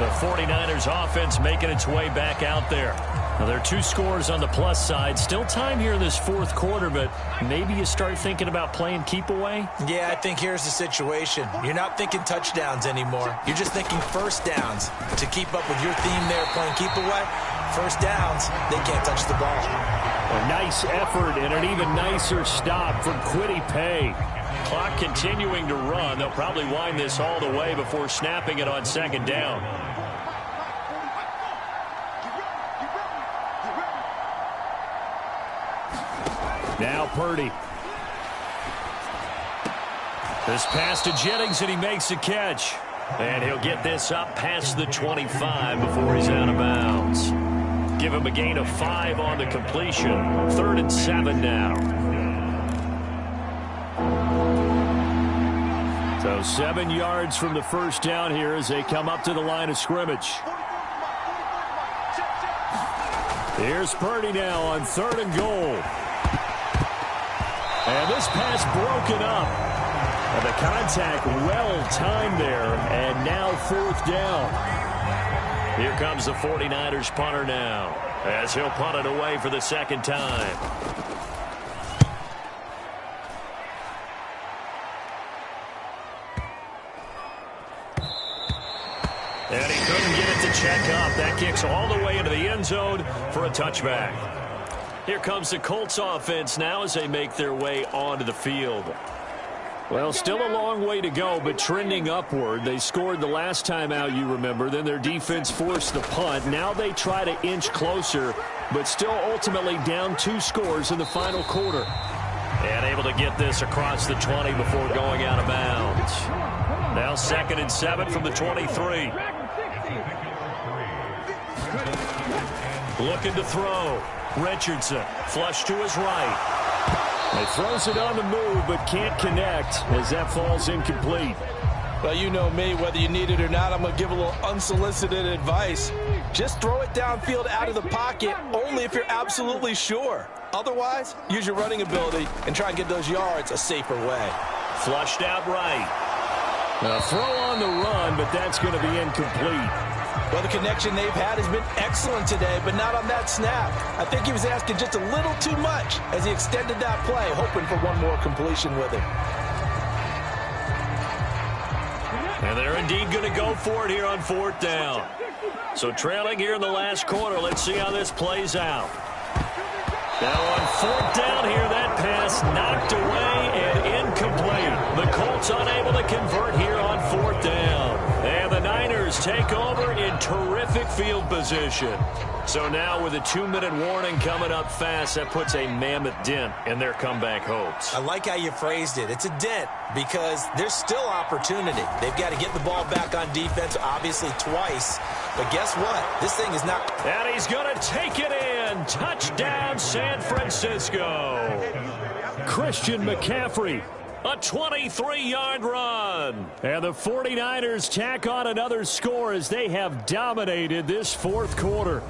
The 49ers offense making its way back out there. Now, there are 2 scores on the plus side. Still time here in this 4th quarter, but maybe you start thinking about playing keep away? Yeah, I think here's the situation. You're not thinking touchdowns anymore. You're just thinking first downs. To keep up with your theme there, playing keep away, first downs, they can't touch the ball. A nice effort and an even nicer stop from Kwity Paye. Clock continuing to run. They'll probably wind this all the way before snapping it on 2nd down. Now Purdy. This pass to Jennings, and he makes a catch. And he'll get this up past the 25 before he's out of bounds. Give him a gain of 5 on the completion. 3rd and 7 now. So 7 yards from the first down here as they come up to the line of scrimmage. Here's Purdy now on 3rd and goal. And this pass broken up. And the contact well timed there. And now 4th down. Here comes the 49ers punter now, as he'll punt it away for the 2nd time. And he couldn't get it to check up. That kicks all the way into the end zone for a touchback. Here comes the Colts offense now as they make their way onto the field. Well, still a long way to go, but trending upward. They scored the last time out, you remember. Then their defense forced the punt. Now they try to inch closer, but still ultimately down 2 scores in the final quarter. And able to get this across the 20 before going out of bounds. Now 2nd and 7 from the 23. Looking to throw. Richardson, flush to his right. He throws it on the move, but can't connect as that falls incomplete. Well, you know me, whether you need it or not, I'm going to give a little unsolicited advice. Just throw it downfield out of the pocket, only if you're absolutely sure. Otherwise, use your running ability and try and get those yards a safer way. Flushed out right. A throw on the run, but that's going to be incomplete. Well, the connection they've had has been excellent today, but not on that snap. I think he was asking just a little too much as he extended that play, hoping for one more completion with it. And And they're indeed going to go for it here on 4th down. So trailing here in the last quarter. Let's see how this plays out. Now on 4th down here, that pass knocked away and incomplete. The Colts unable to convert here on 4th down. And the Niners take over in terrific field position. So now with a 2-minute warning coming up fast, that puts a mammoth dent in their comeback hopes. I like how you phrased it. It's a dent because there's still opportunity. They've got to get the ball back on defense, obviously twice. But guess what? This thing is not. And he's going to take it in. Touchdown, San Francisco. Christian McCaffrey. A 23-yard run. And the 49ers tack on another score as they have dominated this 4th quarter.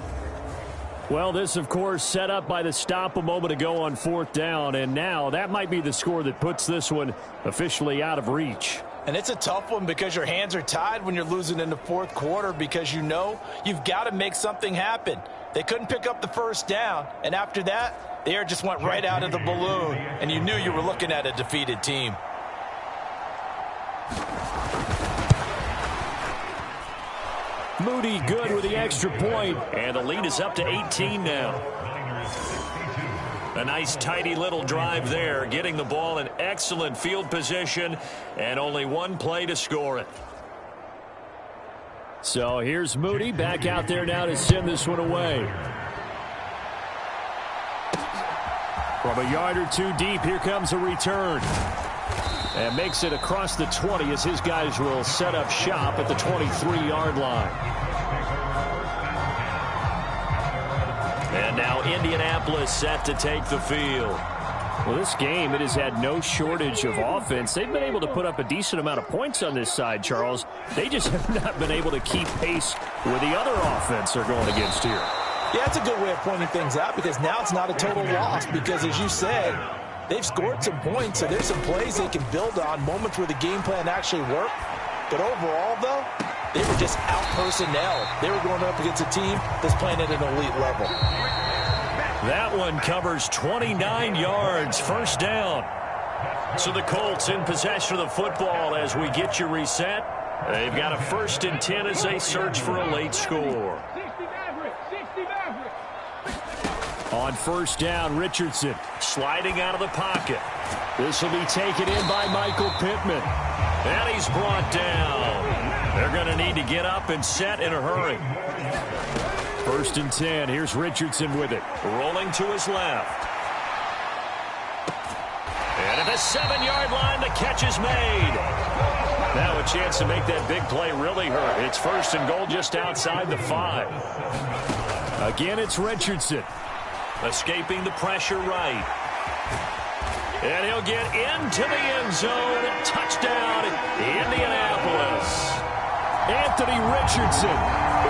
Well, this, of course, set up by the stop a moment ago on 4th down. And now that might be the score that puts this one officially out of reach. And it's a tough one because your hands are tied when you're losing in the 4th quarter because you know you've got to make something happen. They couldn't pick up the 1st down. And after that, the air just went right out of the balloon. And you knew you were looking at a defeated team. Moody good with the extra point. And the lead is up to 18 now. A nice tidy little drive there, getting the ball in excellent field position and only one play to score it. So here's Moody back out there now to send this one away. From a yard or two deep, here comes a return. And makes it across the 20 as his guys will set up shop at the 23-yard line. And now Indianapolis set to take the field. Well, this game, it has had no shortage of offense. They've been able to put up a decent amount of points on this side, Charles. They just have not been able to keep pace with the other offense they're going against here. Yeah, it's a good way of pointing things out because now it's not a total loss because, as you said, they've scored some points, so there's some plays they can build on, moments where the game plan actually worked. But overall, though, they were just out-personnel. They were going up against a team that's playing at an elite level. That one covers 29 yards, 1st down. So the Colts in possession of the football as we get you reset. They've got a 1st and 10 as they search for a late score. On 1st down, Richardson sliding out of the pocket. This will be taken in by Michael Pittman. And he's brought down. They're going to need to get up and set in a hurry. 1st and 10. Here's Richardson with it. Rolling to his left. And at the 7-yard line, the catch is made. Now a chance to make that big play really hurt. It's 1st and goal just outside the 5. Again, it's Richardson. Escaping the pressure right. And he'll get into the end zone. Touchdown, Indianapolis. Anthony Richardson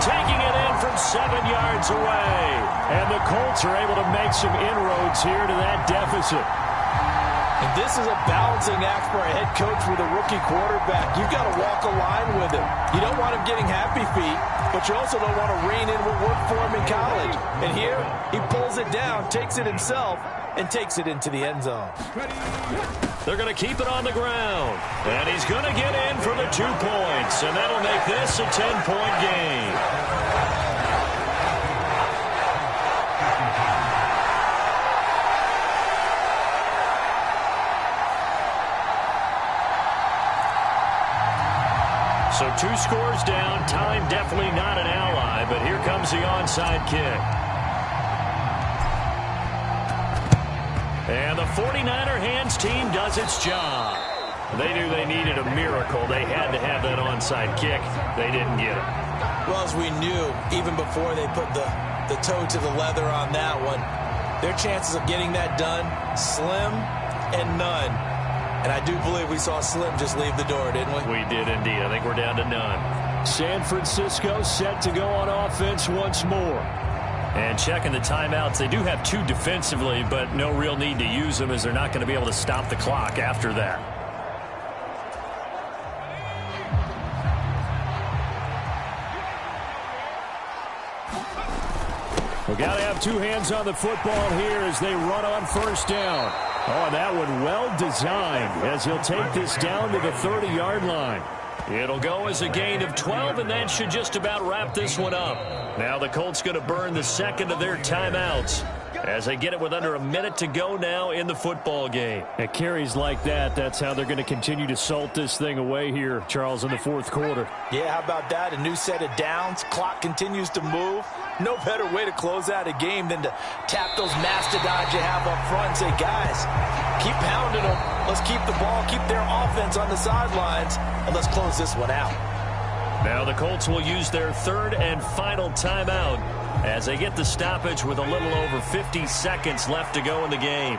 taking it in from 7 yards away. And the Colts are able to make some inroads here to that deficit. And this is a balancing act for a head coach with a rookie quarterback. You've got to walk a line with him. You don't want him getting happy feet, but you also don't want to rein in what worked for him in college. And here, he pulls it down, takes it himself, and takes it into the end zone. They're going to keep it on the ground. And he's going to get in for the 2 points. And that'll make this a 10-point game. So 2 scores down. Time definitely not an ally. But here comes the onside kick. And the 49er hands team does its job. They knew they needed a miracle. They had to have that onside kick. They didn't get it. Well, as we knew, even before they put the toe to the leather on that one, their chances of getting that done, slim and none. And I do believe we saw Slim just leave the door, didn't we? We did indeed. I think we're down to none. San Francisco set to go on offense once more. And checking the timeouts, they do have 2 defensively, but no real need to use them as they're not going to be able to stop the clock after that. We've got to have 2 hands on the football here as they run on 1st down. Oh, that one well designed as he'll take this down to the 30-yard line. It'll go as a gain of 12, and that should just about wrap this one up. Now the Colts going to burn the second of their timeouts as they get it with under a minute to go now in the football game. At carries like that, that's how they're going to continue to salt this thing away here, Charles, in the fourth quarter. Yeah, how about that? A new set of downs. Clock continues to move. No better way to close out a game than to tap those mastodons you have up front and say, guys, keep pounding them. Let's keep the ball, keep their offense on the sidelines, and let's close this one out. Now the Colts will use their third and final timeout as they get the stoppage with a little over 50 seconds left to go in the game.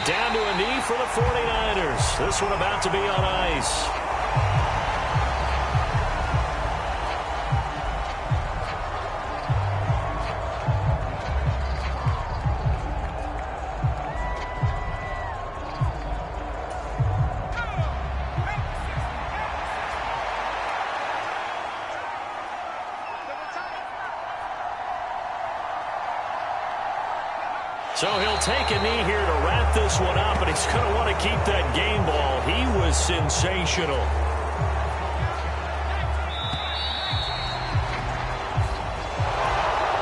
Down to a knee for the 49ers. This one about to be on ice. So he'll take a knee here to wrap this one up, and he's going to want to keep that game ball. He was sensational.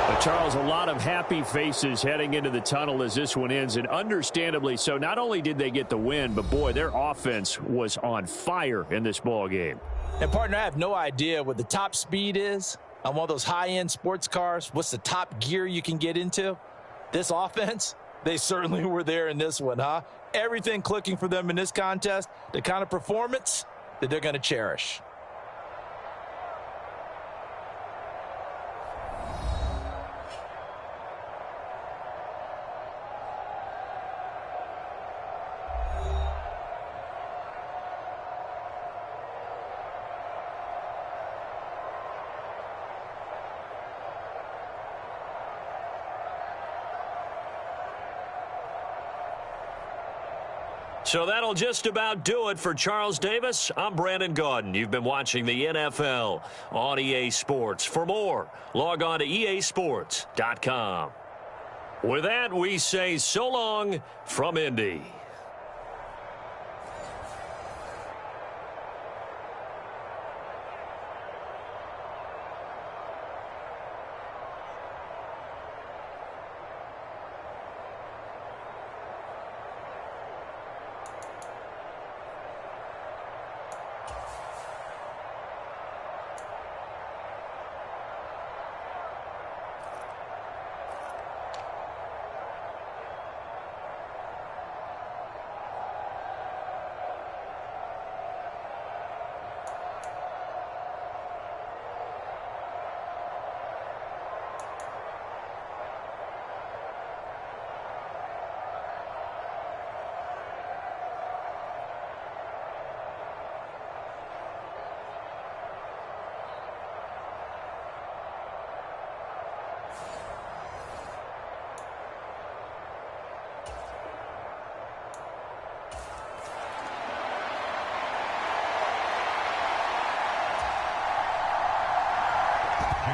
But Charles, a lot of happy faces heading into the tunnel as this one ends, and understandably so. Not only did they get the win, but boy, their offense was on fire in this ball game. And partner, I have no idea what the top speed is on one of those high-end sports cars. What's the top gear you can get into? This offense, they certainly were there in this one, huh? Everything clicking for them in this contest, the kind of performance that they're going to cherish. So that'll just about do it for Charles Davis. I'm Brandon Gaudin. You've been watching the NFL on EA Sports. For more, log on to easports.com. With that, we say so long from Indy.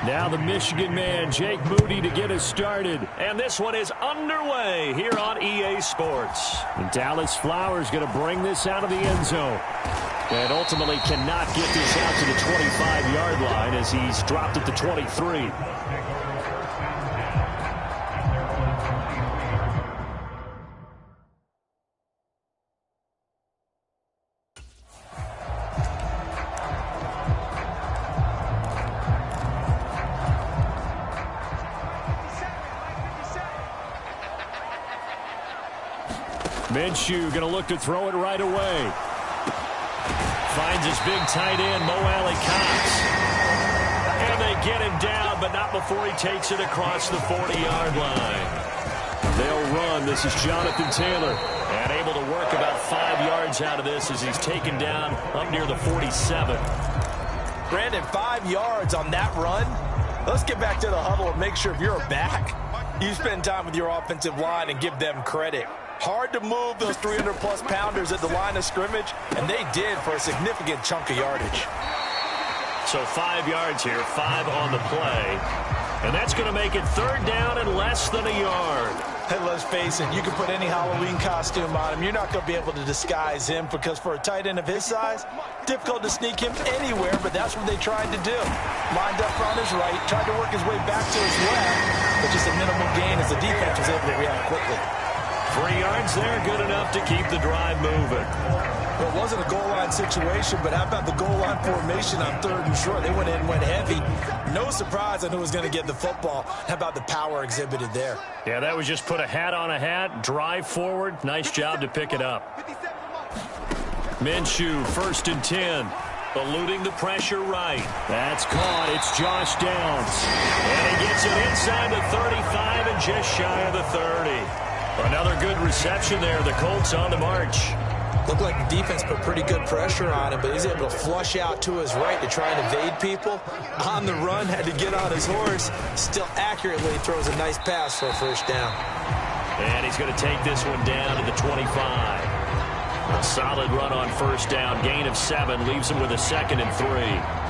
Now the Michigan man, Jake Moody, to get us started. And this one is underway here on EA Sports. And Dallas Flowers going to bring this out of the end zone. And ultimately cannot get this out to the 25-yard line as he's dropped at the 23. Minshew going to look to throw it right away. Finds his big tight end, Mo Alley Cox. And they get him down, but not before he takes it across the 40-yard line. They'll run. This is Jonathan Taylor. And able to work about 5 yards out of this as he's taken down up near the 47. Brandon, 5 yards on that run. Let's get back to the huddle and make sure if you're a back, you spend time with your offensive line and give them credit. Hard to move those 300-plus pounders at the line of scrimmage, and they did for a significant chunk of yardage. So 5 yards here, 5 on the play. And that's going to make it third down and less than a yard. Hey, let's face it, you can put any Halloween costume on him. You're not going to be able to disguise him because for a tight end of his size, difficult to sneak him anywhere, but that's what they tried to do. Lined up on his right, tried to work his way back to his left, but just a minimal gain as the defense was able to react quickly. 3 yards there, good enough to keep the drive moving. Well, it wasn't a goal line situation, but how about the goal line formation on 3rd and short? They went in, went heavy. No surprise on who was going to get the football. How about the power exhibited there? Yeah, that was just put a hat on a hat, drive forward. Nice job to pick it up. Minshew, 1st and 10. Eluding the pressure right. That's caught. It's Josh Downs. And he gets it inside the 35 and just shy of the 30. Another good reception there. The Colts on the march. Looked like the defense put pretty good pressure on him, but he's able to flush out to his right to try and evade people. On the run, had to get on his horse. Still accurately throws a nice pass for a 1st down. And he's going to take this one down to the 25. A solid run on 1st down. Gain of 7 leaves him with a 2nd and 3.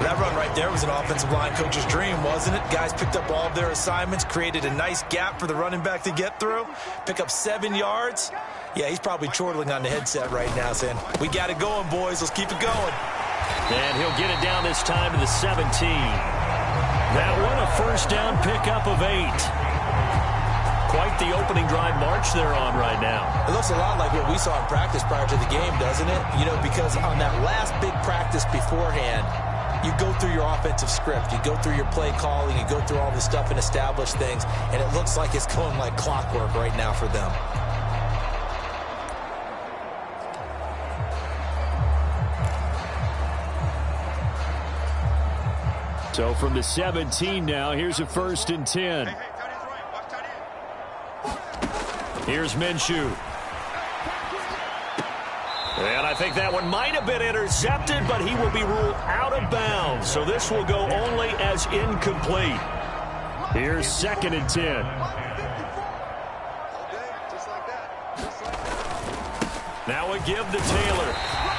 That run right there was an offensive line coach's dream, wasn't it? Guys picked up all of their assignments, created a nice gap for the running back to get through, pick up 7 yards. Yeah, he's probably chortling on the headset right now saying, we got it going, boys. Let's keep it going. And he'll get it down this time to the 17. That one a 1st down pickup of 8. Quite the opening drive march they're on right now. It looks a lot like what we saw in practice prior to the game, doesn't it? You know, because on that last big practice beforehand, you go through your offensive script. You go through your play calling. You go through all this stuff and establish things. And it looks like it's going like clockwork right now for them. So from the 17 now, here's a 1st and 10. Here's Minshew. And I think that one might have been intercepted, but he will be ruled out of bounds. So this will go only as incomplete. Here's 2nd and 10. Now a give to Taylor.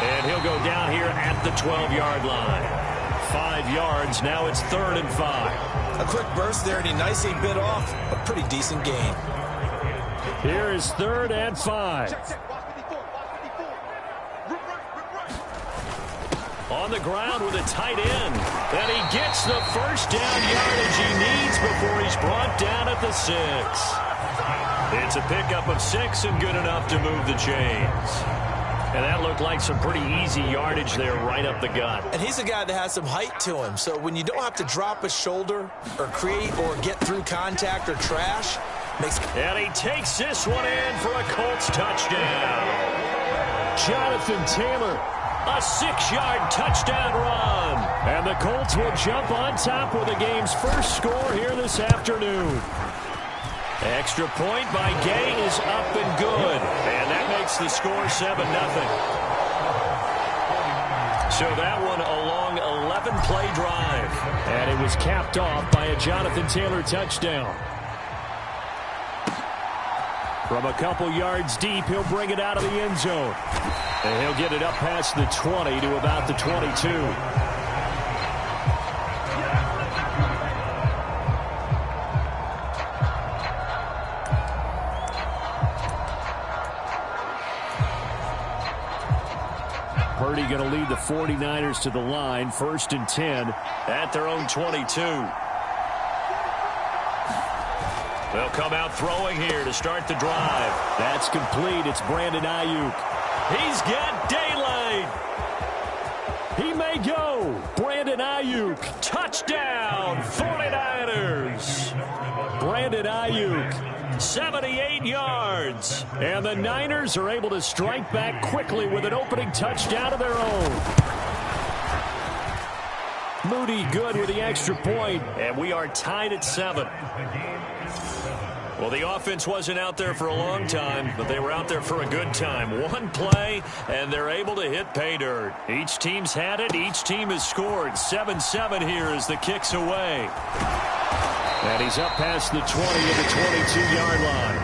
And he'll go down here at the 12-yard line. 5 yards. Now it's 3rd and 5. A quick burst there, and he nicely bit off a pretty decent gain. Here is 3rd and 5. On the ground with a tight end. And he gets the 1st down yardage he needs before he's brought down at the 6. It's a pickup of 6 and good enough to move the chains. And that looked like some pretty easy yardage there right up the gut. And he's a guy that has some height to him. So when you don't have to drop a shoulder or create or get through contact or trash, and he takes this one in for a Colts touchdown. Jonathan Taylor, a 6-yard touchdown run. And the Colts will jump on top with the game's first score here this afternoon. Extra point by Gay is up and good. And that makes the score 7-0. So that one a long 11-play drive. And it was capped off by a Jonathan Taylor touchdown. From a couple yards deep, he'll bring it out of the end zone. And he'll get it up past the 20 to about the 22. Purdy going to lead the 49ers to the line. 1st and 10 at their own 22. They'll come out throwing here to start the drive. That's complete. It's Brandon Ayuk. He's got daylight. He may go. Brandon Ayuk. Touchdown, 49ers. Brandon Ayuk. 78 yards. And the Niners are able to strike back quickly with an opening touchdown of their own. Moody good with the extra point. And we are tied at 7. Well, the offense wasn't out there for a long time, but they were out there for a good time. One play, and they're able to hit pay dirt. Each team's had it. Each team has scored. 7-7 here as the kick's away. And he's up past the 20 of the 22-yard line.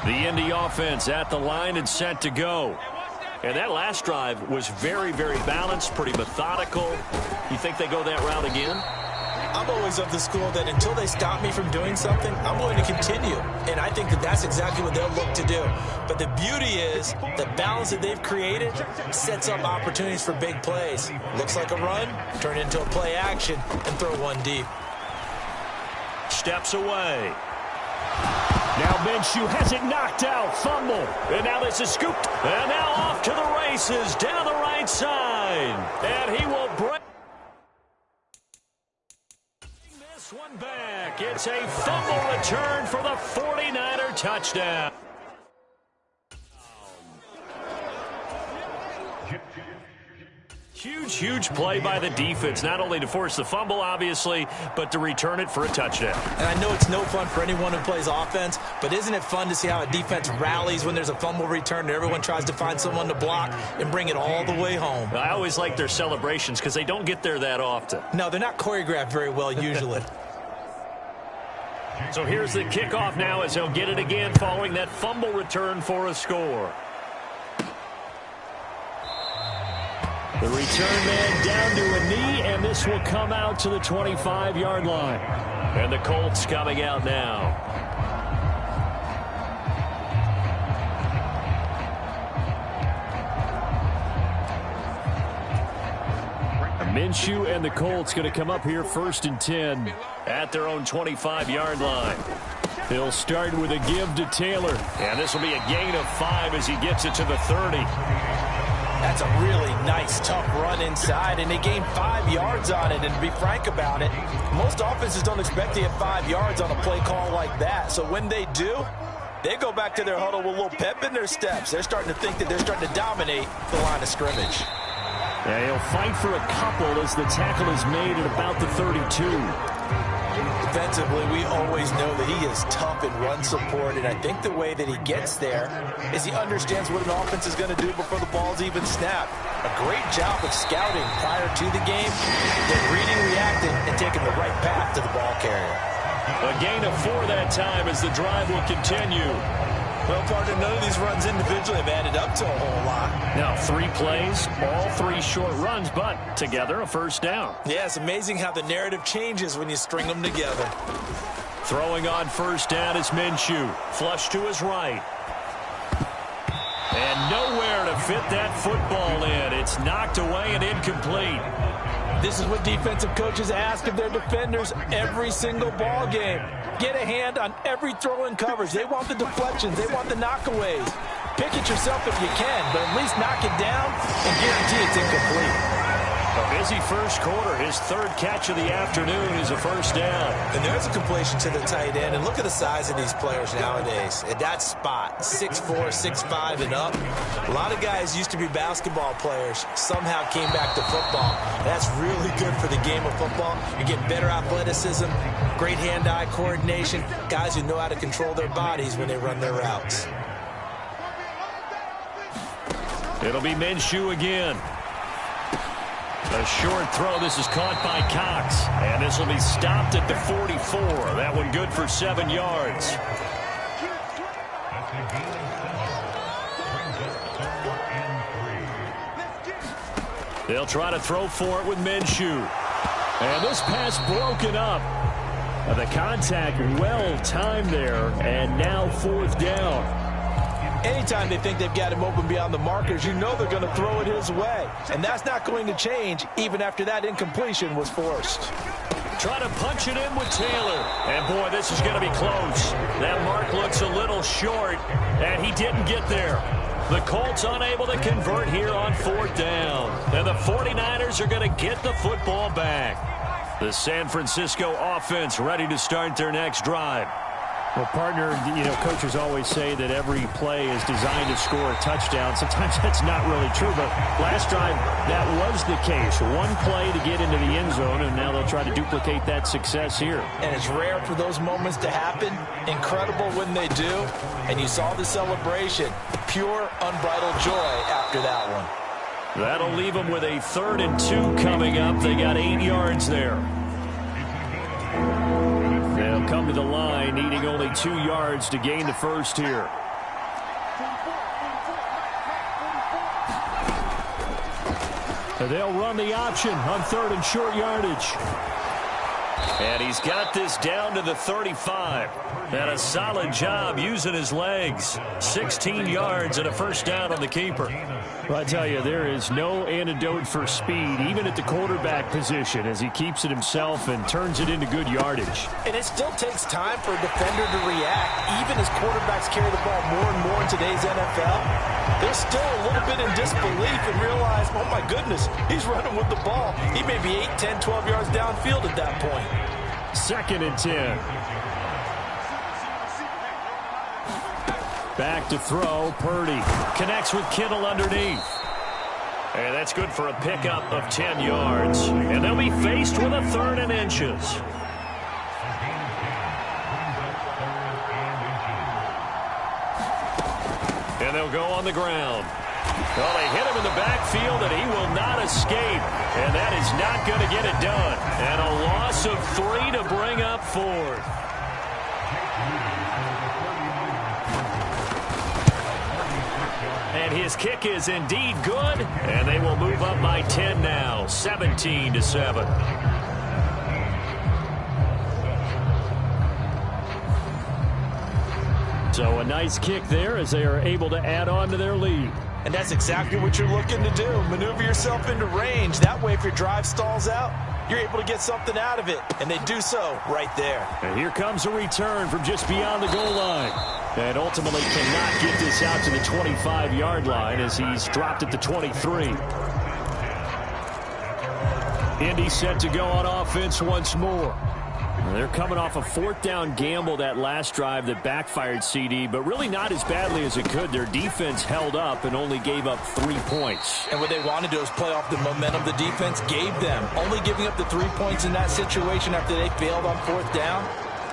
The Indy offense at the line and set to go. And that last drive was very, very balanced, pretty methodical. You think they go that route again? I'm always of the school that until they stop me from doing something, I'm going to continue. And I think that that's exactly what they'll look to do. But the beauty is the balance that they've created sets up opportunities for big plays. Looks like a run, turn it into a play action, and throw one deep. Steps away. Now Minshew has it knocked out. Fumble. And now this is scooped. And now off to the races down the right side. And he will break this one back. It's a fumble return for the 49er touchdown. Huge play by the defense, not only to force the fumble, obviously, but to return it for a touchdown. And I know it's no fun for anyone who plays offense, but isn't it fun to see how a defense rallies when there's a fumble return and everyone tries to find someone to block and bring it all the way home? I always like their celebrations because they don't get there that often. No, they're not choreographed very well usually. So here's the kickoff now as he'll get it again following that fumble return for a score. The return man down to a knee, and this will come out to the 25-yard line. And the Colts coming out now. Minshew and the Colts going to come up here 1st and 10 at their own 25-yard line. They'll start with a give to Taylor. And this will be a gain of 5 as he gets it to the 30. That's a really nice, tough run inside, and they gained 5 yards on it. And to be frank about it, most offenses don't expect to get 5 yards on a play call like that. So when they do, they go back to their huddle with a little pep in their steps. They're starting to think that they're starting to dominate the line of scrimmage. Yeah, he'll fight for a couple as the tackle is made at about the 32. Defensively, we always know that he is tough in run support, and I think the way that he gets there is he understands what an offense is going to do before the ball's even snapped. A great job of scouting prior to the game, then reading, reacting, and taking the right path to the ball carrier. A gain of 4 that time as the drive will continue. Well, partner, none of these runs individually have added up to a whole lot. Now 3 plays, all 3 short runs, but together a first down. Yeah, it's amazing how the narrative changes when you string them together. Throwing on first down is Minshew. Flush to his right. And nowhere to fit that football in. It's knocked away and incomplete. This is what defensive coaches ask of their defenders every single ball game. Get a hand on every throw in coverage. They want the deflections. They want the knockaways. Pick it yourself if you can, but at least knock it down and guarantee it's incomplete. A busy first quarter. His 3rd catch of the afternoon is a first down. And there's a completion to the tight end. And look at the size of these players nowadays. At that spot, 6'4", 6'5", and up. A lot of guys used to be basketball players. Somehow came back to football. That's really good for the game of football. You're getting better athleticism, great hand-eye coordination, guys who know how to control their bodies when they run their routes. It'll be Minshew again. A short throw. This is caught by Cox. And this will be stopped at the 44. That one good for 7 yards. They'll try to throw for it with Minshew. And this pass broken up. The contact well timed there. And now 4th down. Anytime they think they've got him open beyond the markers, you know they're going to throw it his way. And that's not going to change even after that incompletion was forced. Try to punch it in with Taylor. And, boy, this is going to be close. That mark looks a little short, and he didn't get there. The Colts unable to convert here on 4th down. And the 49ers are going to get the football back. The San Francisco offense ready to start their next drive. Well, partner, you know, coaches always say that every play is designed to score a touchdown. Sometimes that's not really true, but last drive, that was the case. One play to get into the end zone, and now they'll try to duplicate that success here. And it's rare for those moments to happen. Incredible when they do. And you saw the celebration. Pure, unbridled joy after that one. That'll leave them with a 3rd and 2 coming up. They got 8 yards there. They'll come to the line, needing only 2 yards to gain the first here. They'll run the option on 3rd and short yardage. And he's got this down to the 35. And a solid job using his legs. 16 yards and a first down on the keeper. Well, I tell you, there is no antidote for speed, even at the quarterback position, as he keeps it himself and turns it into good yardage. And it still takes time for a defender to react, even as quarterbacks carry the ball more and more in today's NFL. They're still a little bit in disbelief and realize, oh my goodness, he's running with the ball. He may be 8, 10, 12 yards downfield at that point. 2nd and 10. Back to throw, Purdy. Connects with Kittle underneath. And that's good for a pickup of 10 yards. And they'll be faced with a 3rd and inches. And they'll go on the ground. Well, they hit him in the backfield, and he will not escape. And that is not going to get it done. And a loss of 3 to bring up 4th. And his kick is indeed good, and they will move up by 10 now, 17-7. So a nice kick there as they are able to add on to their lead. And that's exactly what you're looking to do. Maneuver yourself into range. That way, if your drive stalls out, you're able to get something out of it. And they do so right there. And here comes a return from just beyond the goal line. And ultimately cannot get this out to the 25-yard line as he's dropped at the 23. Indy set to go on offense once more. They're coming off a 4th down gamble that last drive that backfired, CD, but really not as badly as it could. Their defense held up and only gave up 3 points. And what they wanted to do is play off the momentum the defense gave them. Only giving up the 3 points in that situation after they failed on 4th down.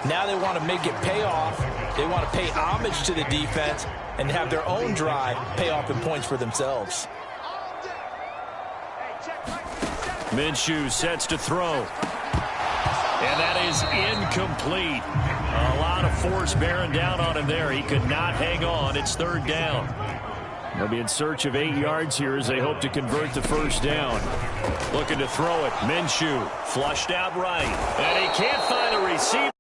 Now they want to make it pay off. They want to pay homage to the defense and have their own drive pay off in points for themselves. Minshew sets to throw. And that is incomplete. A lot of force bearing down on him there. He could not hang on. It's 3rd down. They'll be in search of 8 yards here as they hope to convert the first down. Looking to throw it. Minshew flushed out right. And he can't find a receiver.